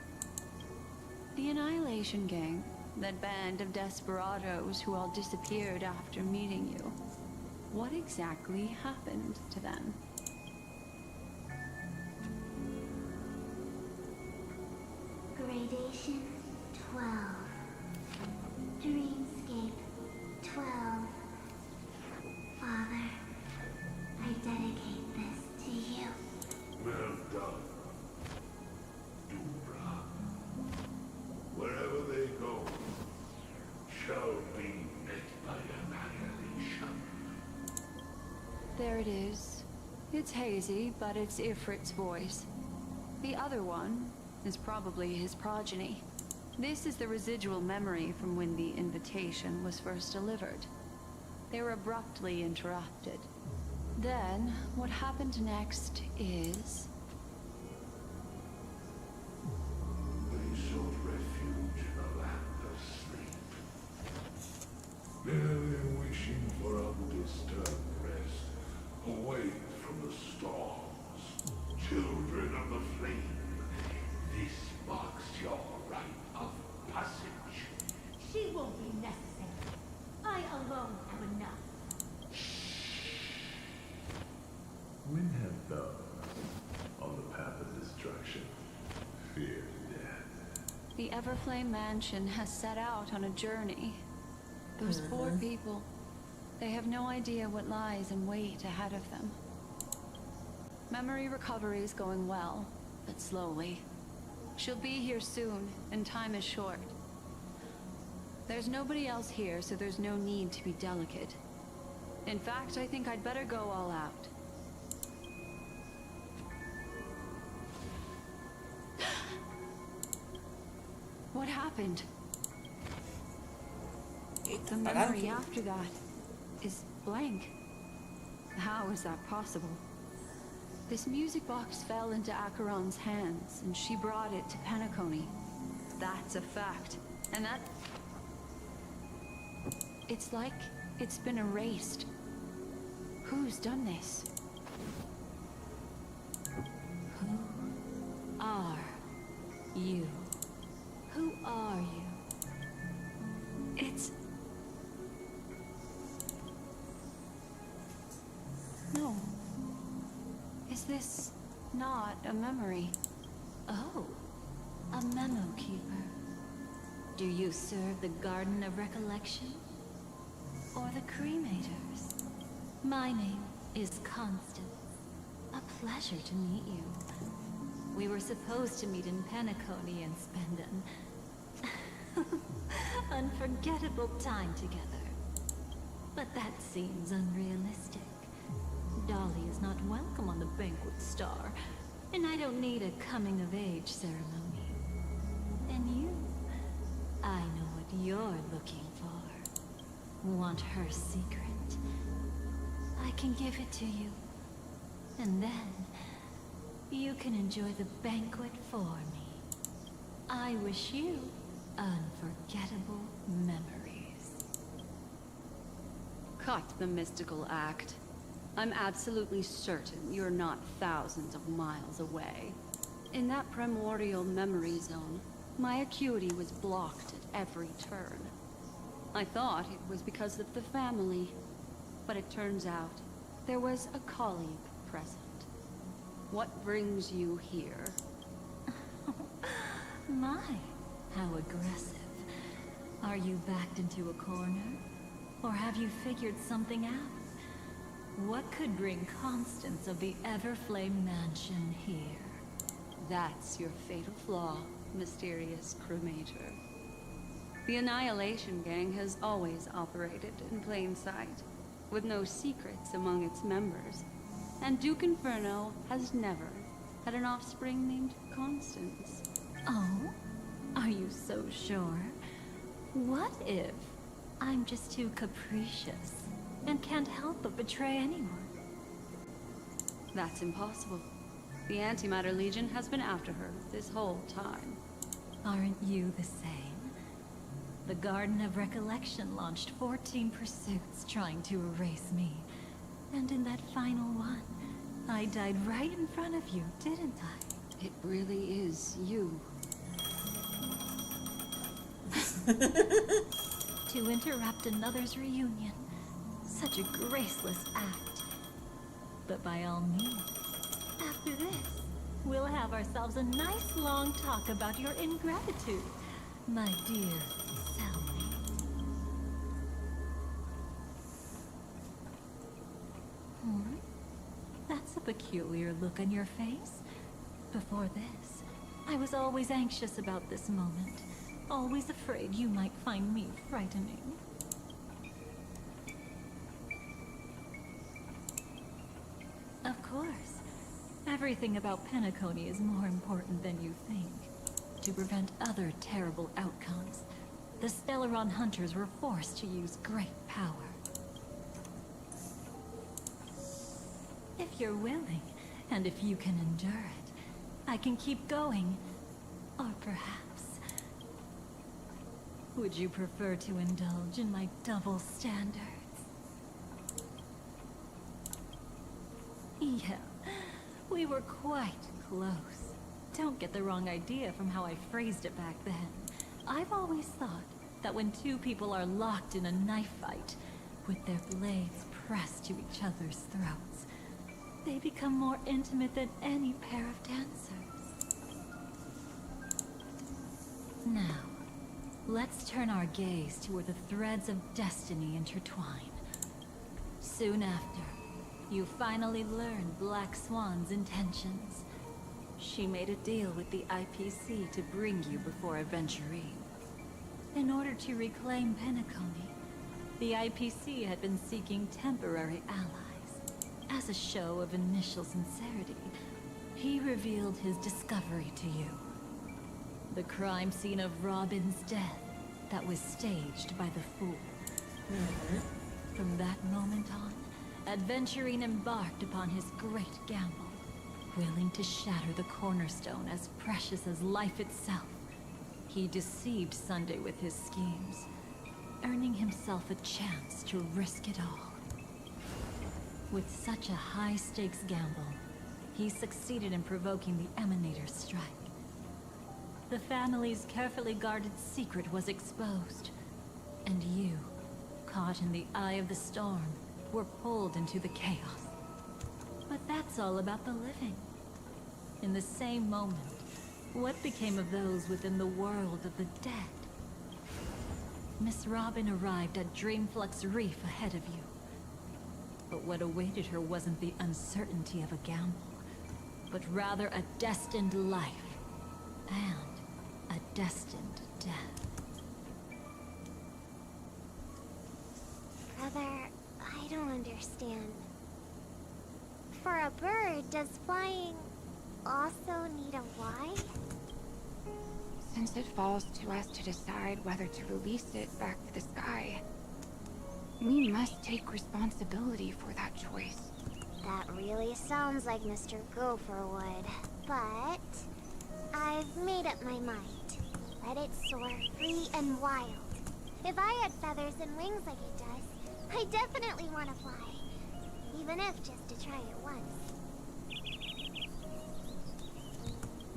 The Annihilation Gang, that band of desperados who all disappeared after meeting you. What exactly happened to them? Gradation 12. Dreamscape 12. Father, I dedicate this to you. Well done, Dubra. Wherever they go, shall be met by annihilation. There it is. It's hazy, but it's Ifrit's voice. The other one is probably his progeny. This is the residual memory from when the invitation was first delivered. They were abruptly interrupted. Then, what happened next is... They sought refuge in a land of sleep. Merely wishing for undisturbed rest, away from the storms. Children of the flame, this marks your rite of passage. She won't be necessary. I alone am enough. When have those on the path of destruction feared death? The Everflame Mansion has set out on a journey. Those poor people, they have no idea what lies in wait ahead of them. Memory recovery is going well, but slowly. She'll be here soon, and time is short. There's nobody else here, so there's no need to be delicate. In fact, I think I'd better go all out. What happened? The memory after that is blank. How is that possible? This music box fell into Acheron's hands, and she brought it to Penacony. That's a fact. And that... It's like it's been erased. Who's done this? Who are you? Who are you? It's... No. Is this not a memory? Oh, a memo keeper. Do you serve the Garden of Recollection? or the cremators. My name is Constance. A pleasure to meet you. We were supposed to meet in Penacony and spend an unforgettable time together. But that seems unrealistic. Dolly is not welcome on the Banquet Star, and I don't need a coming-of-age ceremony. And you, I know what you're looking for. Want her secret? I can give it to you. And then, you can enjoy the banquet for me. I wish you unforgettable memories. Cut the mystical act. I'm absolutely certain you're not thousands of miles away. In that primordial memory zone, my acuity was blocked at every turn. I thought it was because of the family, but it turns out there was a colleague present. What brings you here? My, how aggressive. Are you backed into a corner? Or have you figured something out? What could bring Constance of the Everflame Mansion here? That's your fatal flaw, mysterious cremator. The Annihilation Gang has always operated in plain sight, with no secrets among its members. And Duke Inferno has never had an offspring named Constance. Oh? Are you so sure? What if I'm just too capricious and can't help but betray anyone? That's impossible. The Antimatter Legion has been after her this whole time. Aren't you the same? The Garden of Recollection launched 14 pursuits trying to erase me. And in that final one, I died right in front of you, didn't I? It really is you. To interrupt another's reunion. Such a graceless act. But by all means, after this, we'll have ourselves a nice long talk about your ingratitude, my dear cellmate. That's a peculiar look on your face. Before this, I was always anxious about this moment. Always afraid you might find me frightening. Of course. Everything about Penacony is more important than you think. To prevent other terrible outcomes, the Stellaron hunters were forced to use great power. If you're willing, and if you can endure it, I can keep going. Or perhaps... would you prefer to indulge in my double standards? Yeah, we were quite close. Don't get the wrong idea from how I phrased it back then. I've always thought that when two people are locked in a knife fight, with their blades pressed to each other's throats, they become more intimate than any pair of dancers. Now, let's turn our gaze to where the threads of destiny intertwine. Soon after, you finally learn Black Swan's intentions. She made a deal with the IPC to bring you before Aventurine. In order to reclaim Penacony, the IPC had been seeking temporary allies. As a show of initial sincerity, he revealed his discovery to you. The crime scene of Robin's death that was staged by the Fool. From that moment on, Aventurine embarked upon his great gamble, willing to shatter the cornerstone as precious as life itself. He deceived Sunday with his schemes, earning himself a chance to risk it all. With such a high-stakes gamble, he succeeded in provoking the Emanator's strike. The family's carefully guarded secret was exposed, and you, caught in the eye of the storm, were pulled into the chaos. But that's all about the living. In the same moment, what became of those within the world of the dead? Miss Robin arrived at Dreamflux Reef ahead of you. But what awaited her wasn't the uncertainty of a gamble, but rather a destined life and a destined death. Brother, I don't understand. For a bird, does flying also need a why? Since it falls to us to decide whether to release it back to the sky, we must take responsibility for that choice. That really sounds like Mr. Gopher would. But I've made up my mind. Let it soar free and wild. If I had feathers and wings like it does, I definitely want to fly. Even if just to try it once.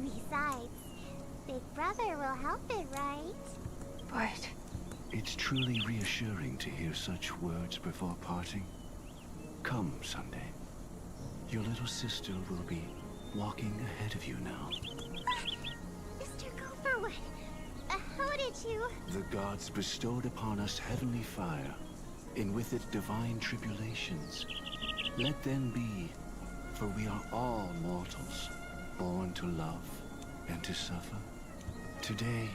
Besides, Big Brother will help it, right? But It's truly reassuring to hear such words before parting. Come, Sunday. Your little sister will be walking ahead of you now. Mr. Gopherwood, how did you... The gods bestowed upon us heavenly fire, and with it divine tribulations. Let them be, for we are all mortals, born to love and to suffer. Today,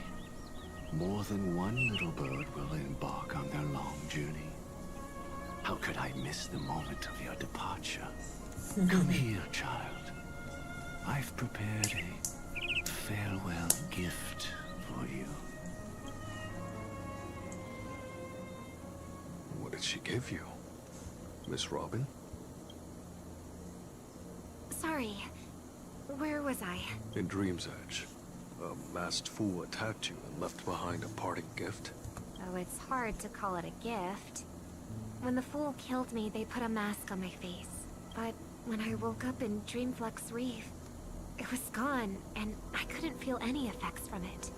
more than one little bird will embark on their long journey. How could I miss the moment of your departure? Come here, child. I've prepared a farewell gift for you. What did she give you, Miss Robin? Sorry. Where was I? In Dream's Edge, a masked fool attacked you and left behind a parting gift. Oh, it's hard to call it a gift. When the fool killed me, they put a mask on my face. But when I woke up in Dreamflux Reef, it was gone, and I couldn't feel any effects from it.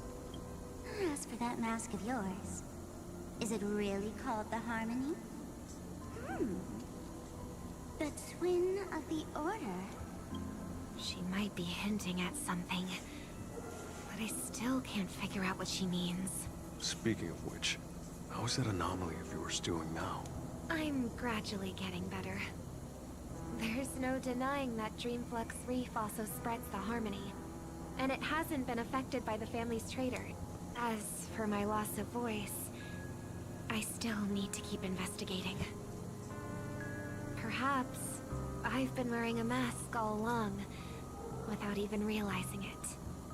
As for that mask of yours, is it really called the Harmony? The Twin of the Order? She might be hinting at something, but I still can't figure out what she means. Speaking of which, how's that anomaly of yours doing now? I'm gradually getting better. There's no denying that Dreamflux Reef also spreads the Harmony, and it hasn't been affected by the family's traitor. As for my loss of voice, I still need to keep investigating. Perhaps I've been wearing a mask all along, without even realizing it.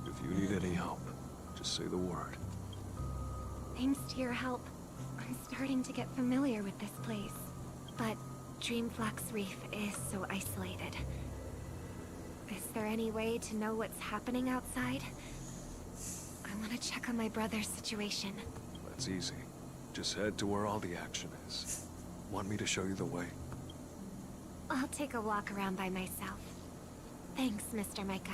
If you need any help, just say the word. Thanks to your help, I'm starting to get familiar with this place. But Dreamflux Reef is so isolated. Is there any way to know what's happening outside? I want to check on my brother's situation. That's easy. Just head to where all the action is. Want me to show you the way? I'll take a walk around by myself. Thanks, Mr. Micah.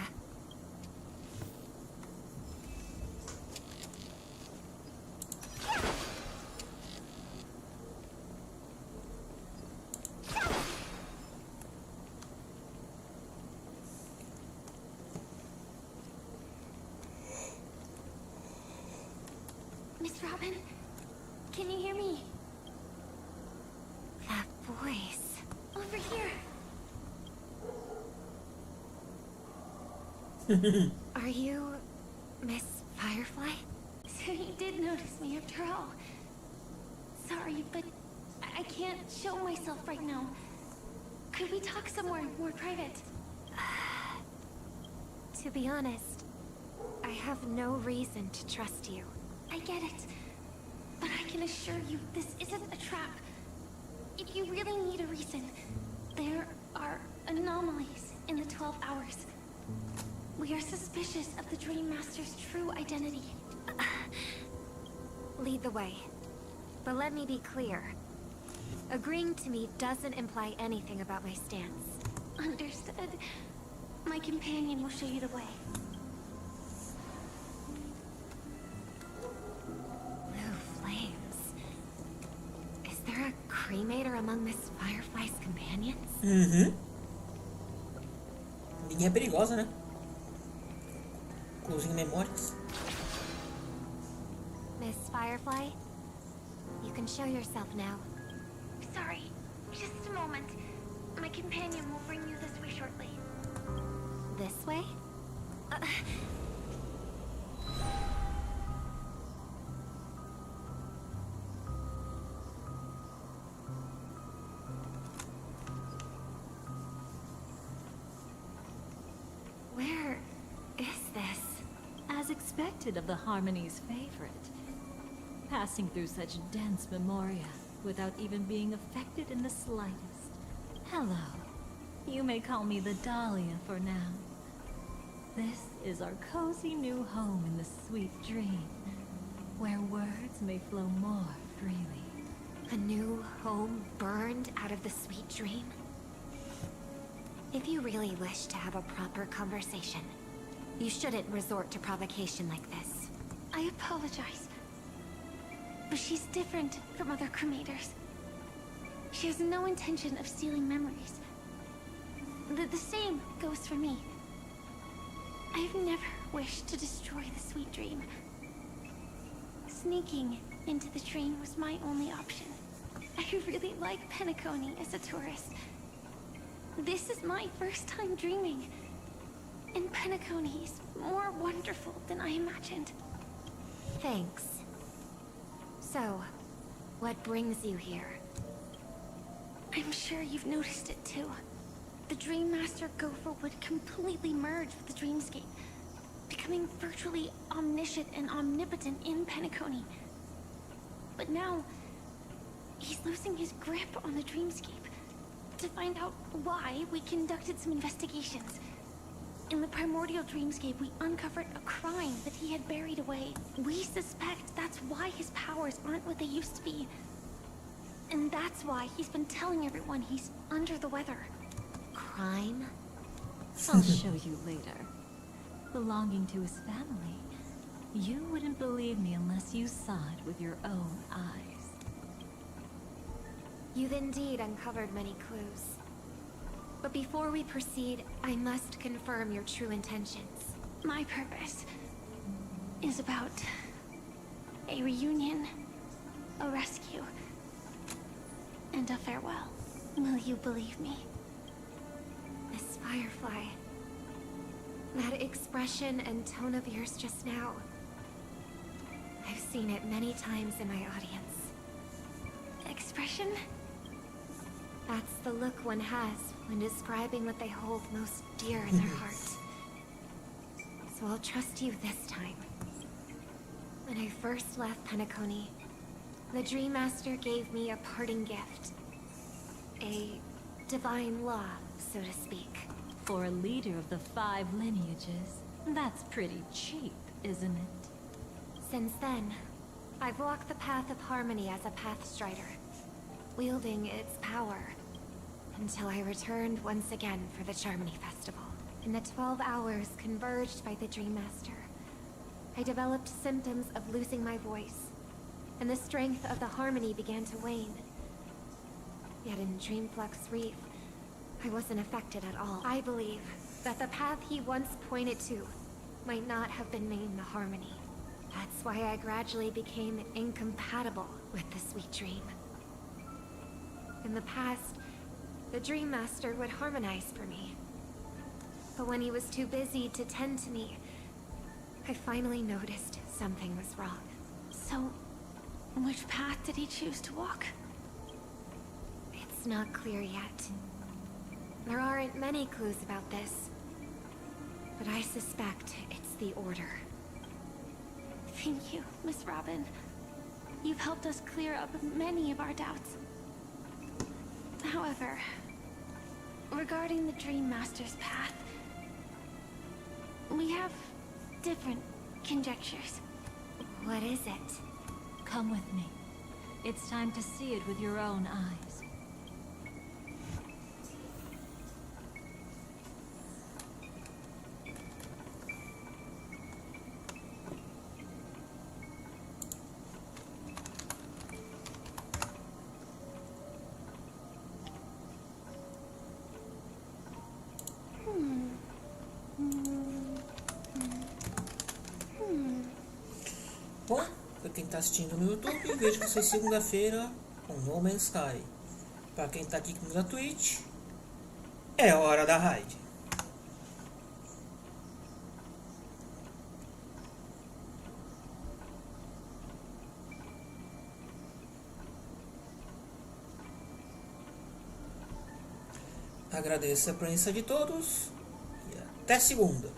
Miss Robin, can you hear me? That voice. Over here. Are you Miss Firefly? So you did notice me after all. Sorry, but I can't show myself right now. Could we talk somewhere more private? To be honest, I have no reason to trust you. I get it. But I can assure you this isn't a trap. If you really need a reason, there are anomalies in the 12 hours. We are suspicious of the Dream Master's true identity. Lead the way. But let me be clear. Agreeing to me doesn't imply anything about my stance. Understood. My companion will show you the way. Blue flames. Is there a cremator among Miss Firefly's companions? Ninguém é perigosa, né? Inclusive memórias. Miss Firefly, You can show yourself now. Sorry, just a moment. My companion will bring you this way shortly. This way? Where is this? As expected of the Harmony's favorite. Passing through such dense memoria without even being affected in the slightest. Hello. You may call me the Dahlia for now. This is our cozy new home in the sweet dream, where words may flow more freely. A new home burned out of the sweet dream? If you really wish to have a proper conversation, you shouldn't resort to provocation like this. I apologize. But she's different from other cremators. She has no intention of stealing memories. The same goes for me. I've never wished to destroy the sweet dream. Sneaking into the dream was my only option. I really like Penacony as a tourist. This is my first time dreaming. And Penacony is more wonderful than I imagined. Thanks. So, what brings you here? I'm sure you've noticed it too. The Dream Master Gopher would completely merge with the dreamscape, becoming virtually omniscient and omnipotent in Penacony. But now, he's losing his grip on the dreamscape. To find out why, we conducted some investigations. In the primordial dreamscape, we uncovered a crime that he had buried away. We suspect that's why his powers aren't what they used to be. And that's why he's been telling everyone he's under the weather. Crime? I'll show you later. Belonging to his family, you wouldn't believe me unless you saw it with your own eyes. You've indeed uncovered many clues. But before we proceed, I must confirm your true intentions. My purpose is about a reunion, a rescue, and a farewell. Will you believe me? Miss Firefly, that expression and tone of yours just now, I've seen it many times in my audience. Expression? That's the look one has when describing what they hold most dear in their heart. So I'll trust you this time. When I first left Penacony, the Dream Master gave me a parting gift. A divine law, so to speak. For a leader of the 5 lineages, that's pretty cheap, isn't it? Since then, I've walked the path of harmony as a Pathstrider, wielding its power, until I returned once again for the Charmony Festival. In the 12 hours converged by the Dream Master, I developed symptoms of losing my voice, and the strength of the harmony began to wane. Yet in Dreamflux Reef, I wasn't affected at all. I believe that the path he once pointed to might not have been named the Harmony. That's why I gradually became incompatible with the sweet dream. In the past, the Dream Master would harmonize for me. But when he was too busy to tend to me, I finally noticed something was wrong. So, which path did he choose to walk? It's not clear yet. There aren't many clues about this, but I suspect it's the Order. Thank you, Miss Robin. You've helped us clear up many of our doubts. However, regarding the Dream Master's path, we have different conjectures. What is it? Come with me. It's time to see it with your own eyes. Bom, Para quem está assistindo no YouTube, vejo vocês segunda-feira com No Man's Sky. Para quem está aqui na Twitch, é hora da raid. Agradeço a presença de todos e até segunda.